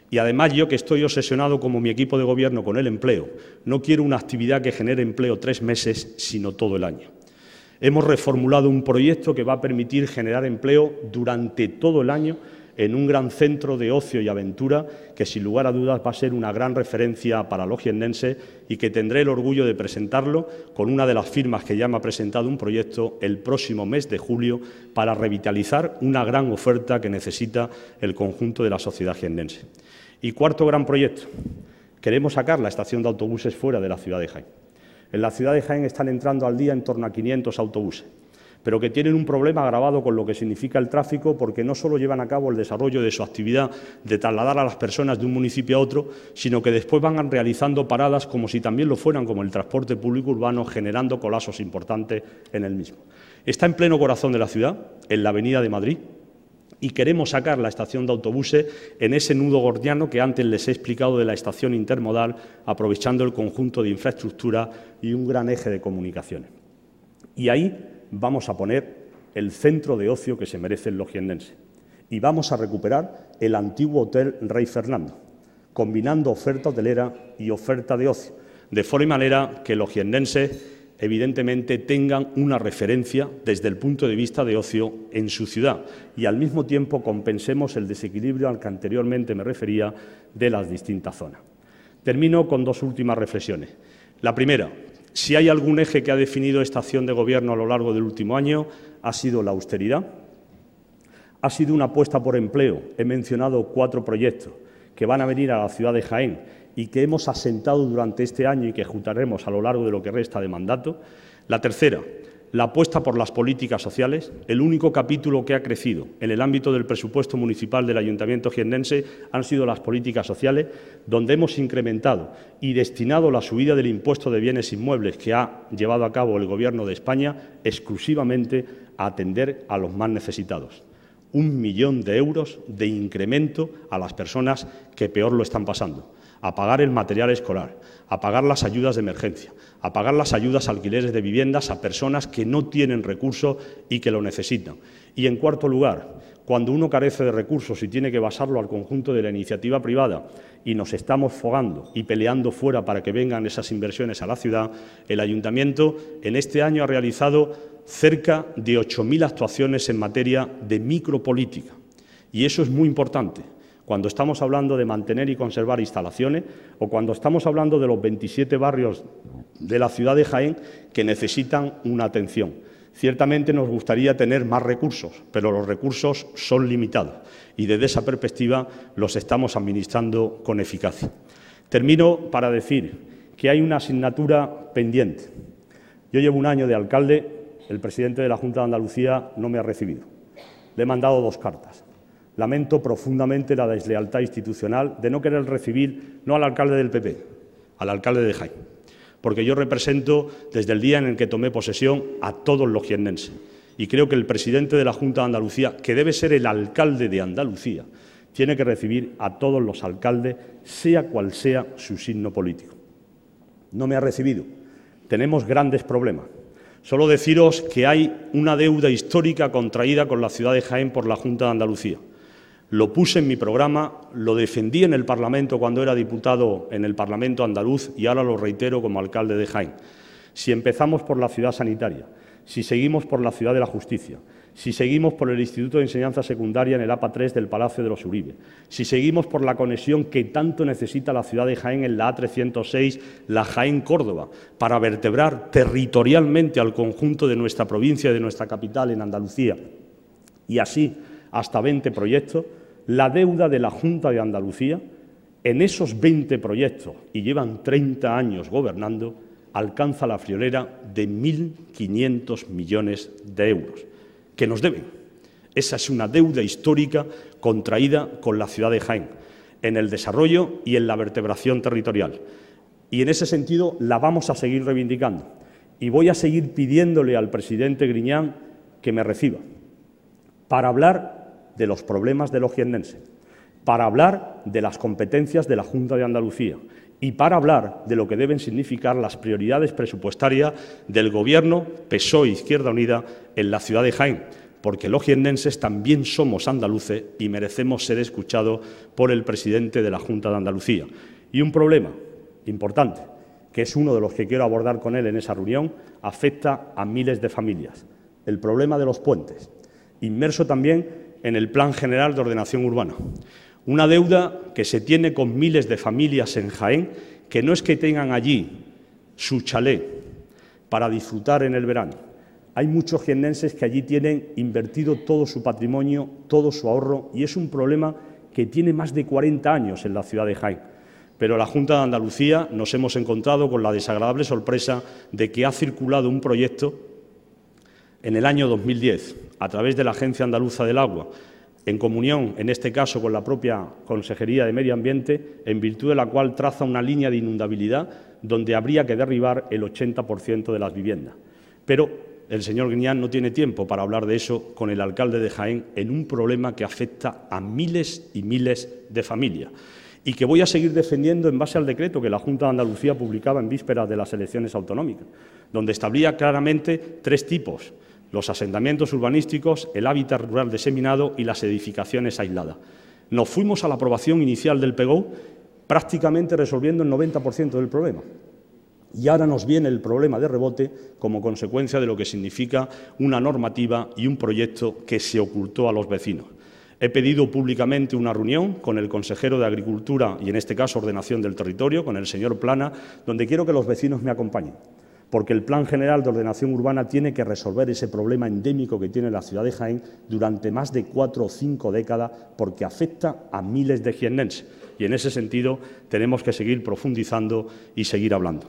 Y además yo, que estoy obsesionado como mi equipo de gobierno con el empleo, no quiero una actividad que genere empleo 3 meses, sino todo el año. Hemos reformulado un proyecto que va a permitir generar empleo durante todo el año en un gran centro de ocio y aventura que, sin lugar a dudas, va a ser una gran referencia para los jiennenses y que tendré el orgullo de presentarlo con una de las firmas que ya me ha presentado un proyecto el próximo mes de julio para revitalizar una gran oferta que necesita el conjunto de la sociedad jiennense. Y cuarto gran proyecto, queremos sacar la estación de autobuses fuera de la ciudad de Jaén. En la ciudad de Jaén están entrando al día en torno a 500 autobuses, pero que tienen un problema agravado con lo que significa el tráfico, porque no solo llevan a cabo el desarrollo de su actividad de trasladar a las personas de un municipio a otro, sino que después van realizando paradas como si también lo fueran como el transporte público urbano, generando colapsos importantes en el mismo. Está en pleno corazón de la ciudad, en la Avenida de Madrid, y queremos sacar la estación de autobuses en ese nudo gordiano que antes les he explicado de la estación intermodal, aprovechando el conjunto de infraestructura y un gran eje de comunicaciones. Y ahí vamos a poner el centro de ocio que se merecen los jiennenses y vamos a recuperar el antiguo Hotel Rey Fernando, combinando oferta hotelera y oferta de ocio, de forma y manera que los jiennenses evidentemente tengan una referencia desde el punto de vista de ocio en su ciudad y al mismo tiempo compensemos el desequilibrio al que anteriormente me refería de las distintas zonas. Termino con 2 últimas reflexiones. La primera: si hay algún eje que ha definido esta acción de Gobierno a lo largo del último año, ha sido la austeridad, ha sido una apuesta por empleo. He mencionado 4 proyectos que van a venir a la ciudad de Jaén y que hemos asentado durante este año y que ejecutaremos a lo largo de lo que resta de mandato. La tercera, la apuesta por las políticas sociales. El único capítulo que ha crecido en el ámbito del presupuesto municipal del Ayuntamiento jiennense han sido las políticas sociales, donde hemos incrementado y destinado la subida del impuesto de bienes inmuebles que ha llevado a cabo el Gobierno de España exclusivamente a atender a los más necesitados. 1 millón de euros de incremento a las personas que peor lo están pasando, a pagar el material escolar, a pagar las ayudas de emergencia, a pagar las ayudas a alquileres de viviendas a personas que no tienen recursos y que lo necesitan. Y, en cuarto lugar, cuando uno carece de recursos y tiene que basarlo al conjunto de la iniciativa privada y nos estamos fogando y peleando fuera para que vengan esas inversiones a la ciudad, el Ayuntamiento en este año ha realizado cerca de 8.000 actuaciones en materia de micropolítica. Y eso es muy importante cuando estamos hablando de mantener y conservar instalaciones o cuando estamos hablando de los 27 barrios de la ciudad de Jaén que necesitan una atención. Ciertamente nos gustaría tener más recursos, pero los recursos son limitados y desde esa perspectiva los estamos administrando con eficacia. Termino para decir que hay una asignatura pendiente. Yo llevo 1 año de alcalde, el presidente de la Junta de Andalucía no me ha recibido. Le he mandado 2 cartas. Lamento profundamente la deslealtad institucional de no querer recibir no al alcalde del PP, al alcalde de Jaén, porque yo represento desde el día en el que tomé posesión a todos los jiennenses y creo que el presidente de la Junta de Andalucía, que debe ser el alcalde de Andalucía, tiene que recibir a todos los alcaldes, sea cual sea su signo político. No me ha recibido, tenemos grandes problemas. Solo deciros que hay una deuda histórica contraída con la ciudad de Jaén por la Junta de Andalucía. Lo puse en mi programa, lo defendí en el Parlamento cuando era diputado en el Parlamento andaluz y ahora lo reitero como alcalde de Jaén. Si empezamos por la ciudad sanitaria, si seguimos por la ciudad de la justicia, si seguimos por el Instituto de Enseñanza Secundaria en el APA 3 del Palacio de los Uribe, si seguimos por la conexión que tanto necesita la ciudad de Jaén en la A306, la Jaén-Córdoba, para vertebrar territorialmente al conjunto de nuestra provincia y de nuestra capital en Andalucía, y así hasta 20 proyectos, la deuda de la Junta de Andalucía en esos 20 proyectos, y llevan 30 años gobernando, alcanza la friolera de 1.500 millones de euros que nos deben. Esa es una deuda histórica contraída con la ciudad de Jaén, en el desarrollo y en la vertebración territorial. Y en ese sentido la vamos a seguir reivindicando. Y voy a seguir pidiéndole al presidente Griñán que me reciba para hablar de los problemas de los jiennenses, para hablar de las competencias de la Junta de Andalucía y para hablar de lo que deben significar las prioridades presupuestarias del Gobierno PSOE-Izquierda Unida en la ciudad de Jaén, porque los jiennenses también somos andaluces y merecemos ser escuchados por el presidente de la Junta de Andalucía. Y un problema importante, que es uno de los que quiero abordar con él en esa reunión, afecta a miles de familias. El problema de los puentes, inmerso también en el Plan General de Ordenación Urbana. Una deuda que se tiene con miles de familias en Jaén, que no es que tengan allí su chalet para disfrutar en el verano. Hay muchos jiennenses que allí tienen invertido todo su patrimonio, todo su ahorro, y es un problema que tiene más de 40 años en la ciudad de Jaén. Pero la Junta de Andalucía nos hemos encontrado con la desagradable sorpresa de que ha circulado un proyecto en el año 2010, a través de la Agencia Andaluza del Agua, en comunión, en este caso, con la propia Consejería de Medio Ambiente, en virtud de la cual traza una línea de inundabilidad donde habría que derribar el 80% de las viviendas. Pero el señor Griñán no tiene tiempo para hablar de eso con el alcalde de Jaén en un problema que afecta a miles y miles de familias y que voy a seguir defendiendo en base al decreto que la Junta de Andalucía publicaba en vísperas de las elecciones autonómicas, donde establecía claramente 3 tipos: los asentamientos urbanísticos, el hábitat rural diseminado y las edificaciones aisladas. Nos fuimos a la aprobación inicial del PGO prácticamente resolviendo el 90% del problema. Y ahora nos viene el problema de rebote como consecuencia de lo que significa una normativa y un proyecto que se ocultó a los vecinos. He pedido públicamente una reunión con el consejero de Agricultura y, en este caso, Ordenación del Territorio, con el señor Plana, donde quiero que los vecinos me acompañen, porque el Plan General de Ordenación Urbana tiene que resolver ese problema endémico que tiene la ciudad de Jaén durante más de 4 o 5 décadas, porque afecta a miles de jiennenses. Y en ese sentido tenemos que seguir profundizando y seguir hablando.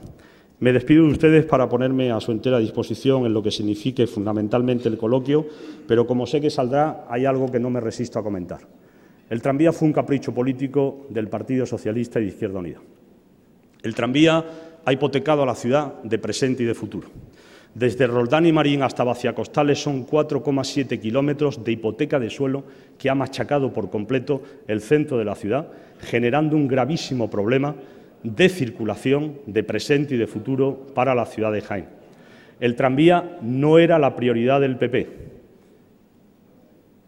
Me despido de ustedes para ponerme a su entera disposición en lo que signifique fundamentalmente el coloquio, pero como sé que saldrá, hay algo que no me resisto a comentar. El tranvía fue un capricho político del Partido Socialista y de Izquierda Unida. El tranvía ha hipotecado a la ciudad de presente y de futuro. Desde Roldán y Marín hasta Vaciacostales son 4,7 kilómetros de hipoteca de suelo que ha machacado por completo el centro de la ciudad, generando un gravísimo problema de circulación de presente y de futuro para la ciudad de Jaén. El tranvía no era la prioridad del PP,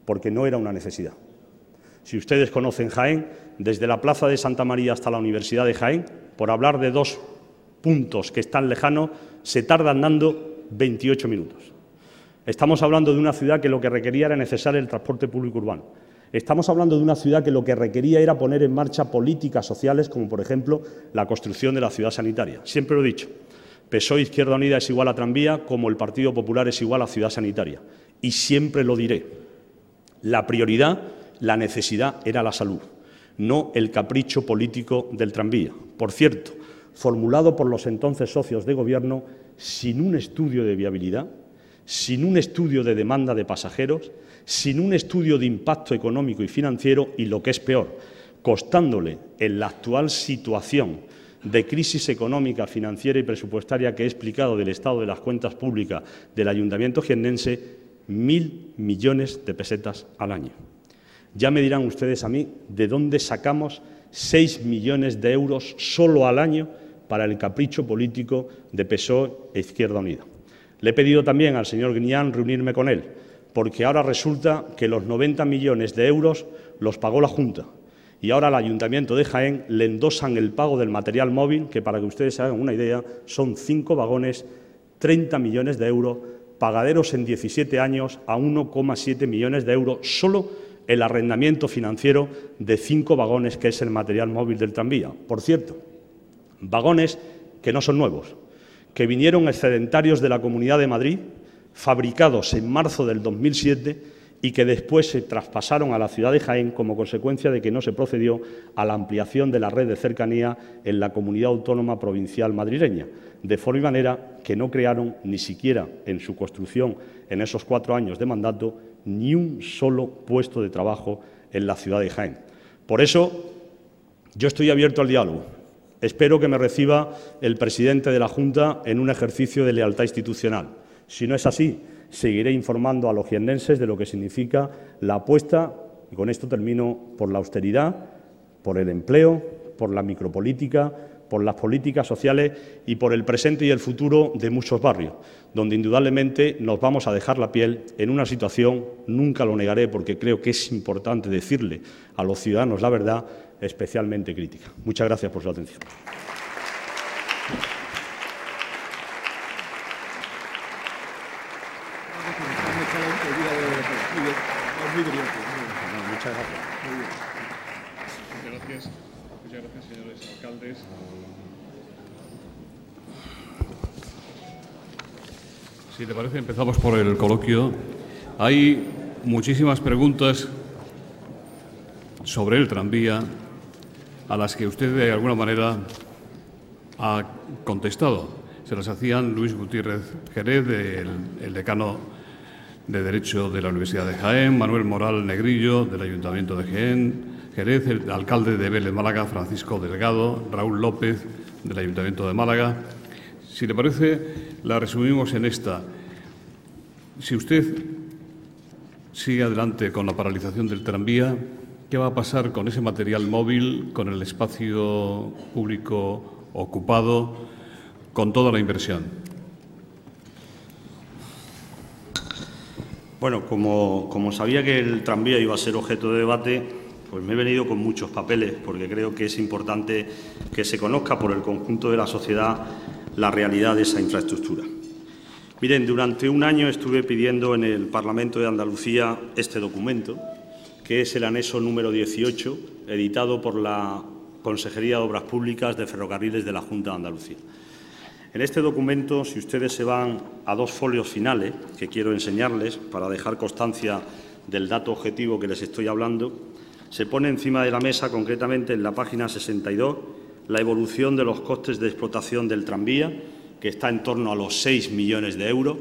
porque no era una necesidad. Si ustedes conocen Jaén, desde la Plaza de Santa María hasta la Universidad de Jaén, por hablar de 2 puntos que están lejanos, se tarda andando 28 minutos. Estamos hablando de una ciudad que lo que requería era necesario el transporte público urbano. Estamos hablando de una ciudad que lo que requería era poner en marcha políticas sociales, como por ejemplo la construcción de la ciudad sanitaria. Siempre lo he dicho, PSOE Izquierda Unida es igual a tranvía, como el Partido Popular es igual a ciudad sanitaria. Y siempre lo diré. La prioridad, la necesidad era la salud, no el capricho político del tranvía. Por cierto, formulado por los entonces socios de Gobierno sin un estudio de viabilidad, sin un estudio de demanda de pasajeros, sin un estudio de impacto económico y financiero y, lo que es peor, costándole en la actual situación de crisis económica, financiera y presupuestaria que he explicado del estado de las cuentas públicas del Ayuntamiento jiennense, 1.000 millones de pesetas al año. Ya me dirán ustedes a mí de dónde sacamos 6 millones de euros solo al año para el capricho político de PSOE e Izquierda Unida. Le he pedido también al señor Griñán reunirme con él, porque ahora resulta que los 90 millones de euros los pagó la Junta y ahora al Ayuntamiento de Jaén le endosan el pago del material móvil, que para que ustedes se hagan una idea son 5 vagones, 30 millones de euros, pagaderos en 17 años a 1,7 millones de euros, solo el arrendamiento financiero de 5 vagones, que es el material móvil del tranvía. Por cierto, vagones que no son nuevos, que vinieron excedentarios de la Comunidad de Madrid, fabricados en marzo del 2007 y que después se traspasaron a la ciudad de Jaén como consecuencia de que no se procedió a la ampliación de la red de cercanía en la Comunidad Autónoma Provincial madrileña, de forma y manera que no crearon ni siquiera en su construcción en esos 4 años de mandato ni un solo puesto de trabajo en la ciudad de Jaén. Por eso, yo estoy abierto al diálogo. Espero que me reciba el presidente de la Junta en un ejercicio de lealtad institucional. Si no es así, seguiré informando a los jiennenses de lo que significa la apuesta, y con esto termino, por la austeridad, por el empleo, por la micropolítica, por las políticas sociales y por el presente y el futuro de muchos barrios, donde indudablemente nos vamos a dejar la piel en una situación, nunca lo negaré porque creo que es importante decirle a los ciudadanos la verdad, especialmente crítica. Muchas gracias por su atención. Muchas gracias, señores alcaldes. Si te parece, empezamos por el coloquio. Hay muchísimas preguntas sobre el tranvía a las que usted de alguna manera ha contestado. Se las hacían Luis Gutiérrez Jerez, el decano de Derecho de la Universidad de Jaén, Manuel Moral Negrillo, del Ayuntamiento de Jerez, el alcalde de Vélez Málaga, Francisco Delgado, Raúl López, del Ayuntamiento de Málaga. Si le parece, la resumimos en esta. Si usted sigue adelante con la paralización del tranvía, ¿qué va a pasar con ese material móvil, con el espacio público ocupado, con toda la inversión? Bueno, como sabía que el tranvía iba a ser objeto de debate, pues me he venido con muchos papeles, porque creo que es importante que se conozca por el conjunto de la sociedad la realidad de esa infraestructura. Miren, durante un año estuve pidiendo en el Parlamento de Andalucía este documento, que es el anexo número 18, editado por la Consejería de Obras Públicas de Ferrocarriles de la Junta de Andalucía. En este documento, si ustedes se van a 2 folios finales, que quiero enseñarles para dejar constancia del dato objetivo que les estoy hablando, se pone encima de la mesa, concretamente en la página 62, la evolución de los costes de explotación del tranvía, que está en torno a los 6 millones de euros,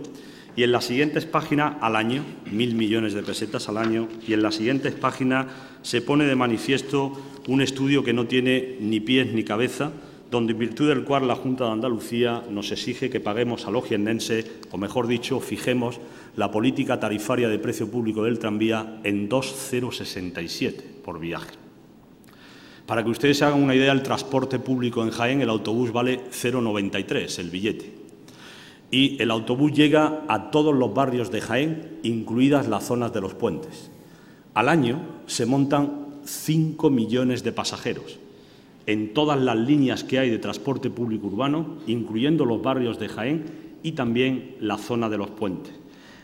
y en las siguientes páginas al año, 1.000 millones de pesetas al año, y en las siguientes páginas se pone de manifiesto un estudio que no tiene ni pies ni cabeza, donde en virtud del cual la Junta de Andalucía nos exige que paguemos a los jiennenses, o mejor dicho, fijemos la política tarifaria de precio público del tranvía en 2,067 por viaje. Para que ustedes se hagan una idea, el transporte público en Jaén, el autobús vale 0,93 el billete. Y el autobús llega a todos los barrios de Jaén, incluidas las zonas de los puentes. Al año se montan 5 millones de pasajeros en todas las líneas que hay de transporte público urbano, incluyendo los barrios de Jaén y también la zona de los puentes.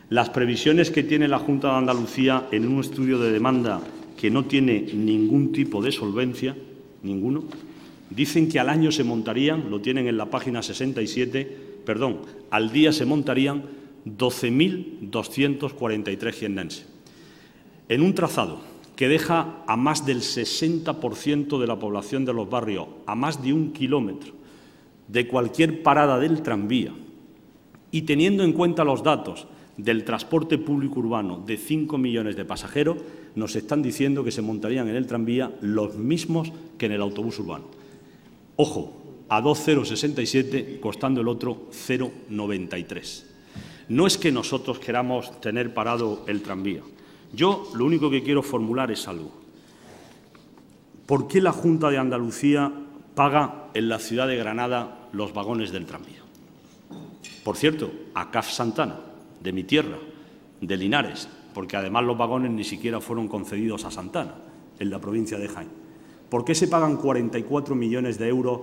Las previsiones que tiene la Junta de Andalucía en un estudio de demanda que no tiene ningún tipo de solvencia, ninguno, dicen que al año se montarían, lo tienen en la página 67, al día se montarían 12.243 jiennenses. En un trazado que deja a más del 60% de la población de los barrios a más de 1 kilómetro de cualquier parada del tranvía, y teniendo en cuenta los datos del transporte público urbano de 5 millones de pasajeros, nos están diciendo que se montarían en el tranvía los mismos que en el autobús urbano. Ojo, a 2,067, costando el otro 0,93. No es que nosotros queramos tener parado el tranvía. Yo lo único que quiero formular es algo. ¿Por qué la Junta de Andalucía paga en la ciudad de Granada los vagones del tranvía. Por cierto, a CAF Santana, de mi tierra, de Linares, porque además los vagones ni siquiera fueron concedidos a Santana, en la provincia de Jaén. ¿Por qué se pagan 44 millones de euros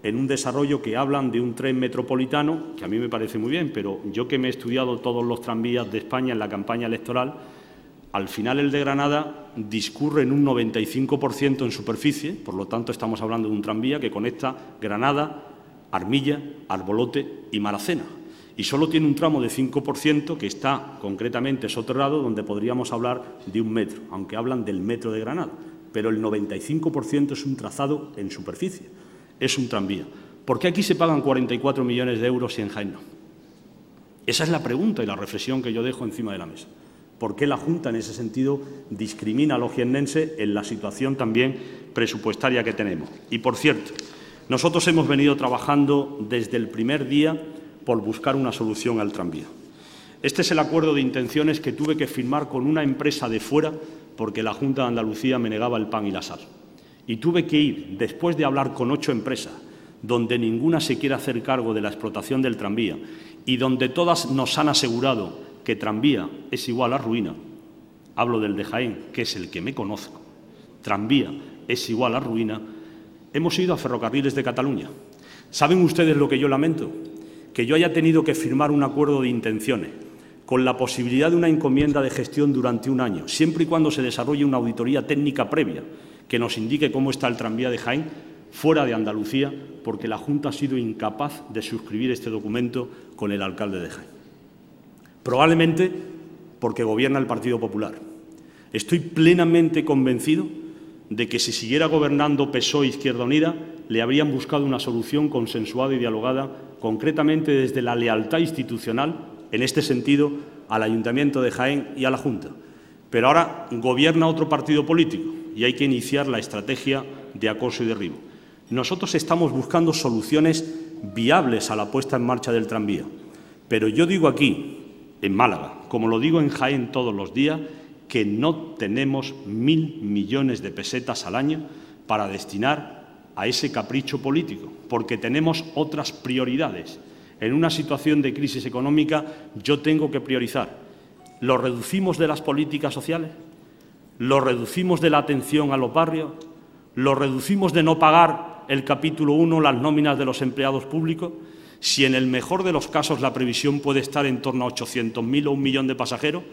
en un desarrollo que hablan de un tren metropolitano, que a mí me parece muy bien, pero yo que me he estudiado todos los tranvías de España en la campaña electoral, al final el de Granada discurre en un 95% en superficie, por lo tanto estamos hablando de un tranvía que conecta Granada, Armilla, Arbolote y Maracena. Y solo tiene un tramo de 5% que está concretamente soterrado, donde podríamos hablar de un metro, aunque hablan del metro de Granada. Pero el 95% es un trazado en superficie, es un tranvía. ¿Por qué aquí se pagan 44 millones de euros y en Jaén no? Esa es la pregunta y la reflexión que yo dejo encima de la mesa. ¿Por qué la Junta, en ese sentido, discrimina a los jiennenses en la situación también presupuestaria que tenemos? Y, por cierto, nosotros hemos venido trabajando desde el primer día por buscar una solución al tranvía. Este es el acuerdo de intenciones que tuve que firmar con una empresa de fuera porque la Junta de Andalucía me negaba el pan y la sal. Y tuve que ir, después de hablar con 8 empresas, donde ninguna se quiere hacer cargo de la explotación del tranvía y donde todas nos han asegurado que tranvía es igual a ruina. Hablo del de Jaén, que es el que me conozco. Tranvía es igual a ruina. Hemos ido a Ferrocarriles de Cataluña. ¿Saben ustedes lo que yo lamento? Que yo haya tenido que firmar un acuerdo de intenciones con la posibilidad de una encomienda de gestión durante un año, siempre y cuando se desarrolle una auditoría técnica previa que nos indique cómo está el tranvía de Jaén fuera de Andalucía, porque la Junta ha sido incapaz de suscribir este documento con el alcalde de Jaén. Probablemente porque gobierna el Partido Popular. Estoy plenamente convencido de que si siguiera gobernando PSOE e Izquierda Unida, le habrían buscado una solución consensuada y dialogada, concretamente desde la lealtad institucional, en este sentido, al Ayuntamiento de Jaén y a la Junta. Pero ahora gobierna otro partido político y hay que iniciar la estrategia de acoso y derribo. Nosotros estamos buscando soluciones viables a la puesta en marcha del tranvía. Pero yo digo aquí, en Málaga, como lo digo en Jaén todos los días, que no tenemos 1.000 millones de pesetas al año para destinar a ese capricho político, porque tenemos otras prioridades. En una situación de crisis económica yo tengo que priorizar. ¿Lo reducimos de las políticas sociales? ¿Lo reducimos de la atención a los barrios? ¿Lo reducimos de no pagar el capítulo 1, las nóminas de los empleados públicos? Si en el mejor de los casos la previsión puede estar en torno a 800.000 o 1 millón de pasajeros,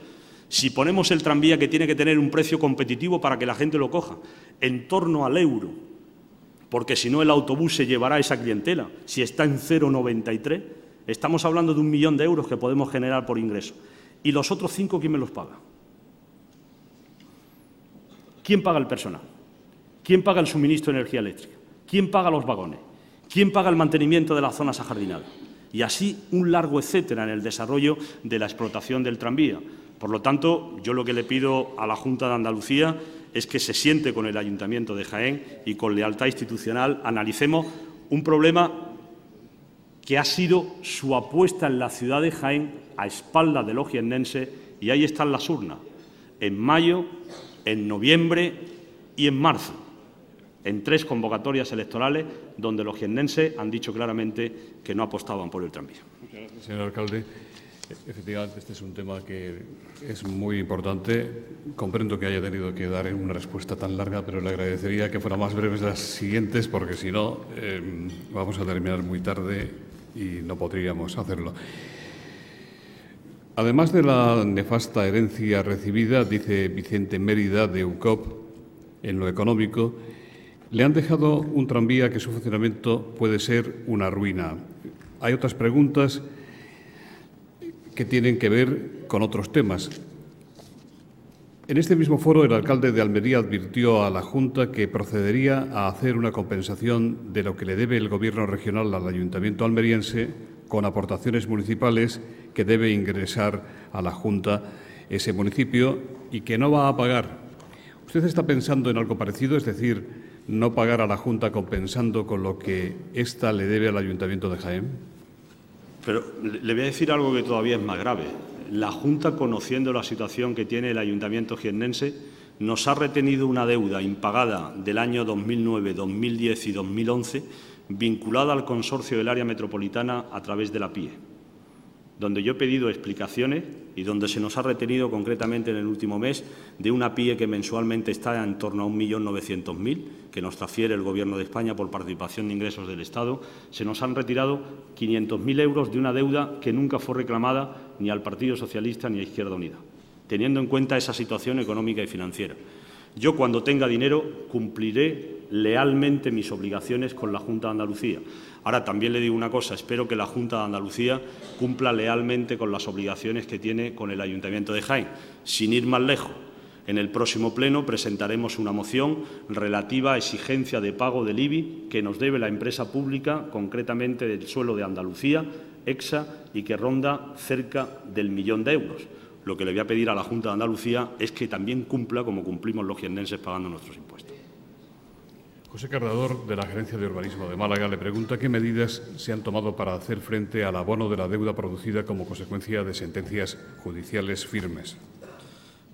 si ponemos el tranvía, que tiene que tener un precio competitivo para que la gente lo coja, en torno al euro, porque si no el autobús se llevará esa clientela, si está en 0,93, estamos hablando de 1 millón de euros que podemos generar por ingreso. ¿Y los otros 5 quién me los paga? ¿Quién paga el personal? ¿Quién paga el suministro de energía eléctrica? ¿Quién paga los vagones? ¿Quién paga el mantenimiento de las zonas ajardinadas? Y así un largo etcétera en el desarrollo de la explotación del tranvía. Por lo tanto, yo lo que le pido a la Junta de Andalucía es que se siente con el Ayuntamiento de Jaén y con lealtad institucional analicemos un problema que ha sido su apuesta en la ciudad de Jaén a espaldas de los jiennenses, y ahí están las urnas, en mayo, en noviembre y en marzo, en 3 convocatorias electorales donde los jiennenses han dicho claramente que no apostaban por el tranvía. Muchas gracias, señor alcalde. Efectivamente, este es un tema que es muy importante. Comprendo que haya tenido que dar una respuesta tan larga, pero le agradecería que fueran más breves las siguientes, porque si no, vamos a terminar muy tarde y no podríamos hacerlo. Además de la nefasta herencia recibida, dice Vicente Mérida, de UCOP, en lo económico, le han dejado un tranvía que su funcionamiento puede ser una ruina. Hay otras preguntas que tienen que ver con otros temas. En este mismo foro, el alcalde de Almería advirtió a la Junta que procedería a hacer una compensación de lo que le debe el Gobierno regional al Ayuntamiento almeriense con aportaciones municipales que debe ingresar a la Junta ese municipio y que no va a pagar. ¿Usted está pensando en algo parecido, es decir, no pagar a la Junta compensando con lo que ésta le debe al Ayuntamiento de Jaén? Pero le voy a decir algo que todavía es más grave. La Junta, conociendo la situación que tiene el Ayuntamiento jiennense, nos ha retenido una deuda impagada del año 2009, 2010 y 2011 vinculada al consorcio del área metropolitana a través de la PIE, donde yo he pedido explicaciones y donde se nos ha retenido concretamente en el último mes de una PIE que mensualmente está en torno a 1.900.000, que nos transfiere el Gobierno de España por participación de ingresos del Estado. Se nos han retirado 500.000 euros de una deuda que nunca fue reclamada ni al Partido Socialista ni a Izquierda Unida, teniendo en cuenta esa situación económica y financiera. Yo, cuando tenga dinero, cumpliré lealmente mis obligaciones con la Junta de Andalucía. Ahora, también le digo una cosa, espero que la Junta de Andalucía cumpla lealmente con las obligaciones que tiene con el Ayuntamiento de Jaén. Sin ir más lejos, en el próximo pleno presentaremos una moción relativa a exigencia de pago del IBI que nos debe la empresa pública, concretamente del suelo de Andalucía, EXA, y que ronda cerca del 1.000.000 de euros. Lo que le voy a pedir a la Junta de Andalucía es que también cumpla como cumplimos los jiennenses pagando nuestros impuestos. José Carrador, de la Gerencia de Urbanismo de Málaga, le pregunta qué medidas se han tomado para hacer frente al abono de la deuda producida como consecuencia de sentencias judiciales firmes.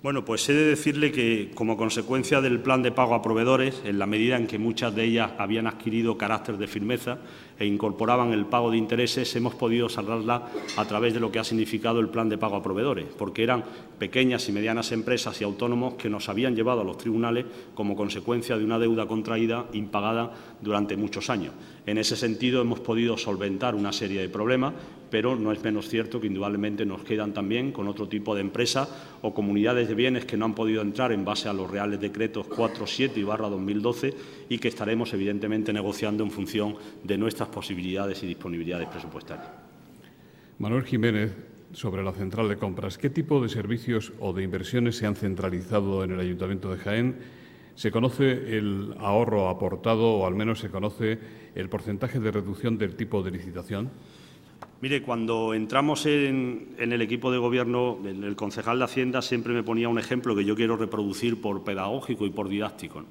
Bueno, pues he de decirle que, como consecuencia del plan de pago a proveedores, en la medida en que muchas de ellas habían adquirido carácter de firmeza e incorporaban el pago de intereses, hemos podido saldarla a través de lo que ha significado el plan de pago a proveedores, porque eran pequeñas y medianas empresas y autónomos que nos habían llevado a los tribunales como consecuencia de una deuda contraída impagada durante muchos años. En ese sentido, hemos podido solventar una serie de problemas, pero no es menos cierto que indudablemente nos quedan también con otro tipo de empresas o comunidades de bienes que no han podido entrar en base a los Reales Decretos 4.7 y /2012 y que estaremos evidentemente negociando en función de nuestras posibilidades y disponibilidades presupuestarias. Manuel Jiménez, sobre la central de compras, ¿qué tipo de servicios o de inversiones se han centralizado en el Ayuntamiento de Jaén? ¿Se conoce el ahorro aportado o al menos se conoce el porcentaje de reducción del tipo de licitación? Mire, cuando entramos en el equipo de Gobierno, el concejal de Hacienda siempre me ponía un ejemplo que yo quiero reproducir por pedagógico y por didáctico, ¿no?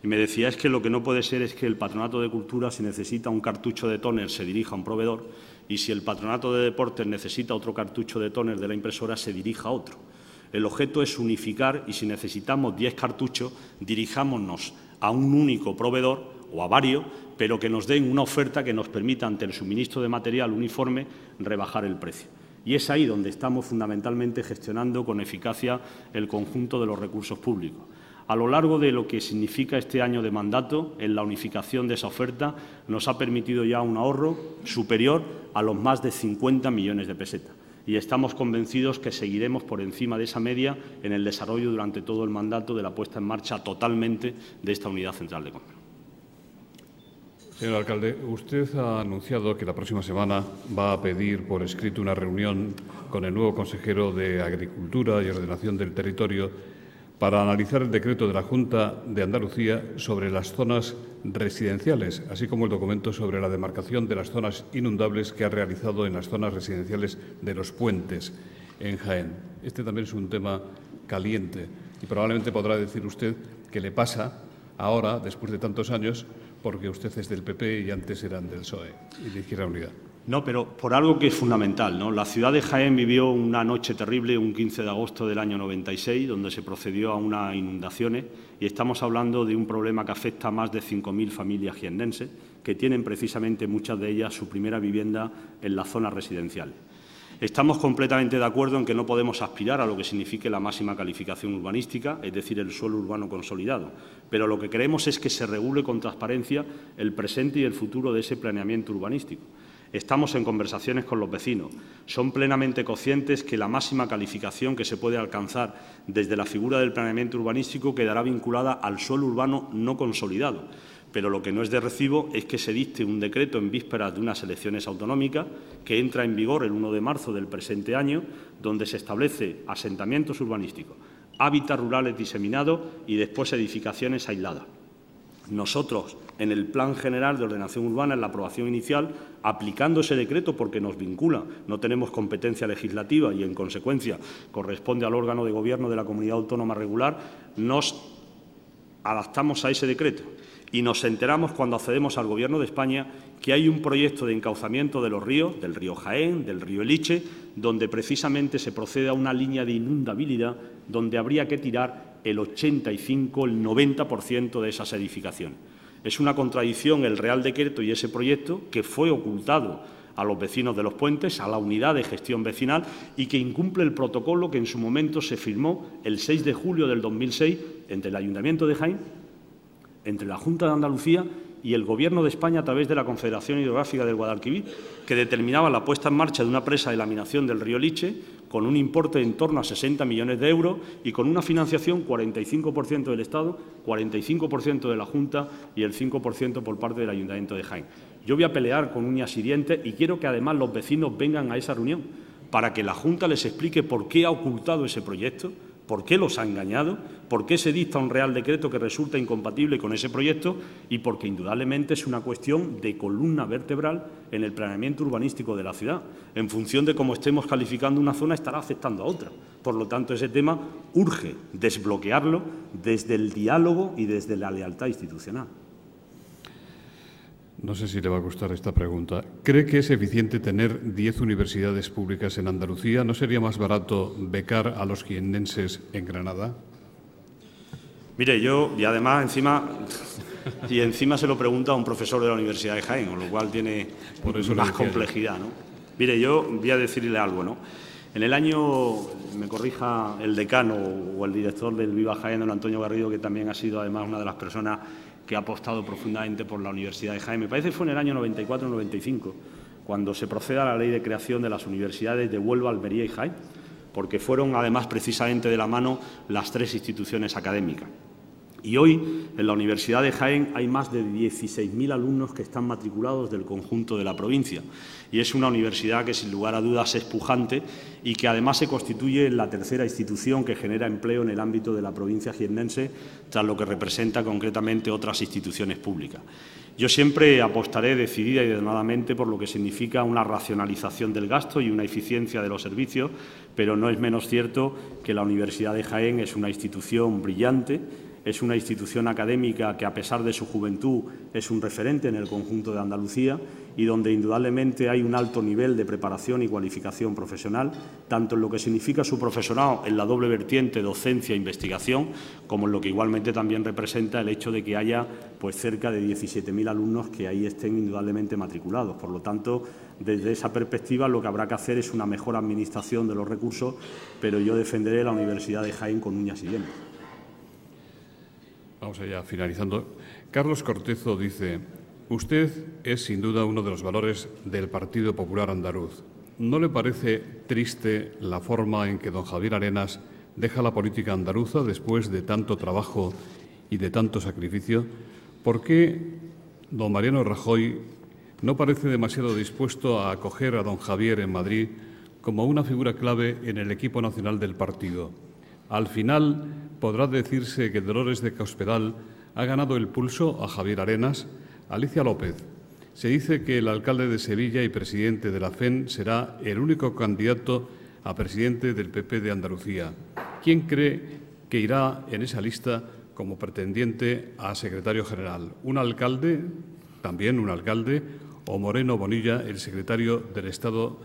Y me decía, es que lo que no puede ser es que el Patronato de Cultura, si necesita un cartucho de tóner, se dirija a un proveedor, y si el Patronato de Deportes necesita otro cartucho de tóner de la impresora, se dirija a otro. El objeto es unificar y, si necesitamos 10 cartuchos, dirijámonos a un único proveedor o a varios, pero que nos den una oferta que nos permita, ante el suministro de material uniforme, rebajar el precio. Y es ahí donde estamos fundamentalmente gestionando con eficacia el conjunto de los recursos públicos. A lo largo de lo que significa este año de mandato, en la unificación de esa oferta, nos ha permitido ya un ahorro superior a los más de 50 millones de pesetas. Y estamos convencidos que seguiremos por encima de esa media en el desarrollo durante todo el mandato de la puesta en marcha totalmente de esta unidad central de compra. Señor alcalde, usted ha anunciado que la próxima semana va a pedir por escrito una reunión con el nuevo consejero de Agricultura y Ordenación del Territorio para analizar el decreto de la Junta de Andalucía sobre las zonas residenciales, así como el documento sobre la demarcación de las zonas inundables que ha realizado en las zonas residenciales de los puentes en Jaén. Este también es un tema caliente y probablemente podrá decir usted qué le pasa ahora, después de tantos años, porque usted es del PP y antes eran del PSOE y de Izquierda Unida. No, pero por algo que es fundamental, ¿no? La ciudad de Jaén vivió una noche terrible, un 15 de agosto del año 96, donde se procedió a unas inundaciones, y estamos hablando de un problema que afecta a más de 5.000 familias jiennenses, que tienen precisamente muchas de ellas su primera vivienda en las zonas residenciales. Estamos completamente de acuerdo en que no podemos aspirar a lo que signifique la máxima calificación urbanística, es decir, el suelo urbano consolidado, pero lo que queremos es que se regule con transparencia el presente y el futuro de ese planeamiento urbanístico. Estamos en conversaciones con los vecinos. Son plenamente conscientes que la máxima calificación que se puede alcanzar desde la figura del planeamiento urbanístico quedará vinculada al suelo urbano no consolidado. Pero lo que no es de recibo es que se dicte un decreto en vísperas de unas elecciones autonómicas que entra en vigor el 1 de marzo del presente año, donde se establece asentamientos urbanísticos, hábitats rurales diseminados y después edificaciones aisladas. Nosotros, en el Plan General de Ordenación Urbana, en la aprobación inicial, aplicando ese decreto porque nos vincula, no tenemos competencia legislativa y, en consecuencia, corresponde al órgano de gobierno de la comunidad autónoma regular, nos adaptamos a ese decreto y nos enteramos cuando accedemos al Gobierno de España que hay un proyecto de encauzamiento de los ríos, del río Jaén, del río Eliche, donde precisamente se procede a una línea de inundabilidad donde habría que tirar el 85, el 90% de esas edificaciones. Es una contradicción el Real Decreto y ese proyecto que fue ocultado a los vecinos de Los Puentes, a la unidad de gestión vecinal y que incumple el protocolo que en su momento se firmó el 6 de julio del 2006 entre el Ayuntamiento de Jaén, entre la Junta de Andalucía y el Gobierno de España a través de la Confederación Hidrográfica del Guadalquivir, que determinaba la puesta en marcha de una presa de laminación del río Liche con un importe en torno a 60 millones de euros y con una financiación 45% del Estado, 45% de la Junta y el 5% por parte del Ayuntamiento de Jaén. Yo voy a pelear con uñas y dientes y quiero que además los vecinos vengan a esa reunión para que la Junta les explique por qué ha ocultado ese proyecto, por qué los ha engañado, por qué se dicta un Real Decreto que resulta incompatible con ese proyecto y porque indudablemente es una cuestión de columna vertebral en el planeamiento urbanístico de la ciudad. En función de cómo estemos calificando una zona, estará afectando a otra. Por lo tanto, ese tema urge desbloquearlo desde el diálogo y desde la lealtad institucional. No sé si le va a gustar esta pregunta. ¿Cree que es eficiente tener 10 universidades públicas en Andalucía? ¿No sería más barato becar a los jiennenses en Granada? Mire, yo, y además encima se lo pregunta a un profesor de la Universidad de Jaén, con lo cual tiene más complejidad, ¿no? Mire, yo voy a decirle algo, ¿no? En el año, me corrija el decano o el director del Viva Jaén, don Antonio Garrido, que también ha sido además una de las personas que ha apostado profundamente por la Universidad de Jaén. Me parece que fue en el año 94 o 95, cuando se procede a la ley de creación de las universidades de Huelva, Almería y Jaén, porque fueron además precisamente de la mano las tres instituciones académicas. Y hoy en la Universidad de Jaén hay más de 16.000 alumnos que están matriculados del conjunto de la provincia. Y es una universidad que sin lugar a dudas es pujante y que además se constituye en la tercera institución que genera empleo en el ámbito de la provincia jiennense, tras lo que representa concretamente otras instituciones públicas. Yo siempre apostaré decidida y denodadamente por lo que significa una racionalización del gasto y una eficiencia de los servicios, pero no es menos cierto que la Universidad de Jaén es una institución brillante. Es una institución académica que, a pesar de su juventud, es un referente en el conjunto de Andalucía y donde indudablemente hay un alto nivel de preparación y cualificación profesional, tanto en lo que significa su profesorado en la doble vertiente docencia e investigación, como en lo que igualmente también representa el hecho de que haya cerca de 17.000 alumnos que ahí estén indudablemente matriculados. Por lo tanto, desde esa perspectiva, lo que habrá que hacer es una mejor administración de los recursos, pero yo defenderé la Universidad de Jaén con uñas y dientes. Vamos allá, finalizando. Carlos Cortezo dice: usted es sin duda uno de los valores del Partido Popular Andaluz. ¿No le parece triste la forma en que don Javier Arenas deja la política andaluza después de tanto trabajo y de tanto sacrificio? ¿Por qué don Mariano Rajoy no parece demasiado dispuesto a acoger a don Javier en Madrid como una figura clave en el equipo nacional del partido? Al final, ¿podrá decirse que Dolores de Cospedal ha ganado el pulso a Javier Arenas? Alicia López: se dice que el alcalde de Sevilla y presidente de la FEN será el único candidato a presidente del PP de Andalucía. ¿Quién cree que irá en esa lista como pretendiente a secretario general? ¿Un alcalde, también un alcalde, o Moreno Bonilla, el secretario del Estado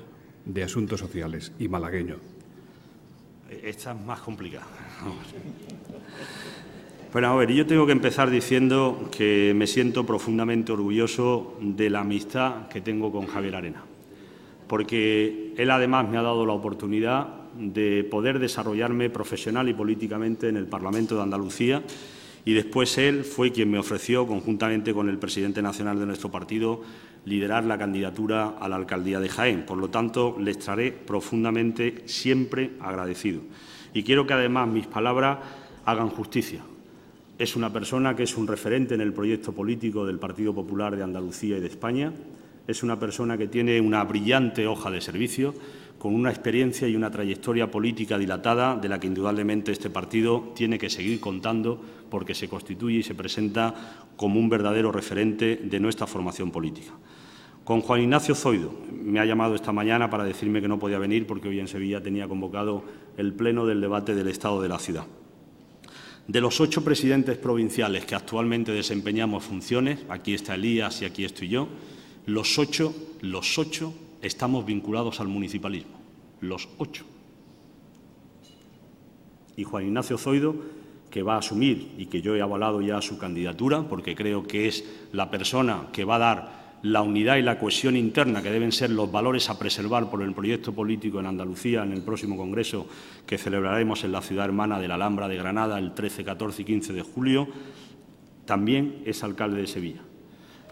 de Asuntos Sociales y malagueño? Esta es más complicada. Bueno, a ver, yo tengo que empezar diciendo que me siento profundamente orgulloso de la amistad que tengo con Javier Arenas, porque él además me ha dado la oportunidad de poder desarrollarme profesional y políticamente en el Parlamento de Andalucía, y después él fue quien me ofreció, conjuntamente con el presidente nacional de nuestro partido, liderar la candidatura a la alcaldía de Jaén. Por lo tanto, le estaré profundamente siempre agradecido. Y quiero que además mis palabras hagan justicia. Es una persona que es un referente en el proyecto político del Partido Popular de Andalucía y de España. Es una persona que tiene una brillante hoja de servicio, con una experiencia y una trayectoria política dilatada, de la que indudablemente este partido tiene que seguir contando, porque se constituye y se presenta como un verdadero referente de nuestra formación política. Con Juan Ignacio Zoido, me ha llamado esta mañana para decirme que no podía venir porque hoy en Sevilla tenía convocado el pleno del debate del Estado de la ciudad. De los 8 presidentes provinciales que actualmente desempeñamos funciones, aquí está Elías y aquí estoy yo, los ocho estamos vinculados al municipalismo, los 8. Y Juan Ignacio Zoido que va a asumir y que yo he avalado ya su candidatura, porque creo que es la persona que va a dar la unidad y la cohesión interna, que deben ser los valores a preservar por el proyecto político en Andalucía en el próximo congreso que celebraremos en la ciudad hermana de la Alhambra de Granada el 13, 14 y 15 de julio, también es alcalde de Sevilla.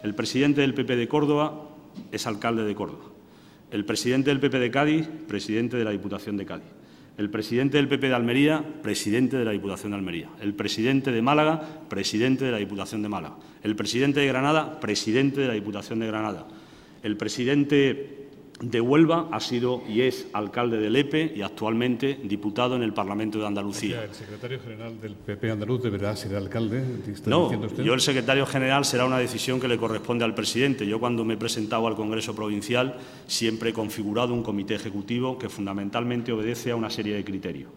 El presidente del PP de Córdoba es alcalde de Córdoba. El presidente del PP de Cádiz, presidente de la Diputación de Cádiz. El presidente del PP de Almería, presidente de la Diputación de Almería. El presidente de Málaga, presidente de la Diputación de Málaga. El presidente de Granada, presidente de la Diputación de Granada. El presidente de Huelva ha sido y es alcalde de Lepe y actualmente diputado en el Parlamento de Andalucía. ¿El secretario general del PP andaluz deberá ser alcalde? No, yo el secretario general será una decisión que le corresponde al presidente. Yo cuando me he presentado al Congreso Provincial siempre he configurado un comité ejecutivo que fundamentalmente obedece a una serie de criterios.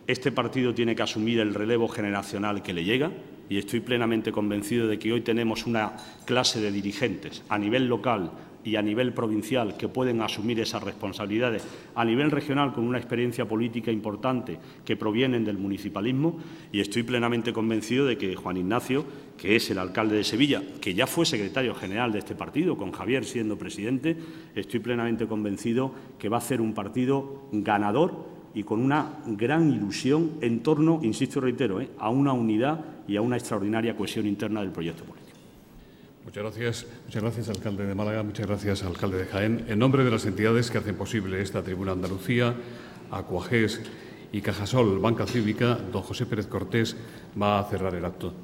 Este partido tiene que asumir el relevo generacional que le llega y estoy plenamente convencido de que hoy tenemos una clase de dirigentes a nivel local y a nivel provincial que pueden asumir esas responsabilidades, a nivel regional con una experiencia política importante que provienen del municipalismo, y estoy plenamente convencido de que Juan Ignacio, que es el alcalde de Sevilla, que ya fue secretario general de este partido, con Javier siendo presidente, estoy plenamente convencido que va a ser un partido ganador y con una gran ilusión en torno, insisto y reitero, a una unidad y a una extraordinaria cohesión interna del proyecto político. Muchas gracias, alcalde de Málaga, muchas gracias, alcalde de Jaén. En nombre de las entidades que hacen posible esta tribuna Andalucía, Aquagés y Cajasol Banca Cívica, don José Pérez Cortés va a cerrar el acto.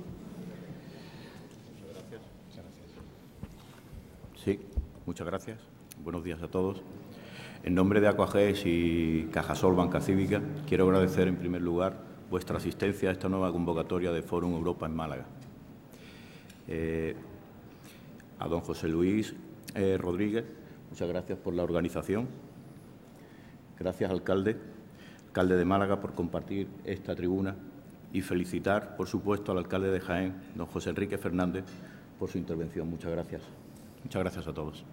Sí, muchas gracias. Buenos días a todos. En nombre de Aquagés y Cajasol Banca Cívica, quiero agradecer en primer lugar vuestra asistencia a esta nueva convocatoria de Fórum Europa en Málaga. A don José Luis Rodríguez, muchas gracias por la organización. Gracias, alcalde de Málaga, por compartir esta tribuna y felicitar, por supuesto, al alcalde de Jaén, don José Enrique Fernández, por su intervención. Muchas gracias. Muchas gracias a todos.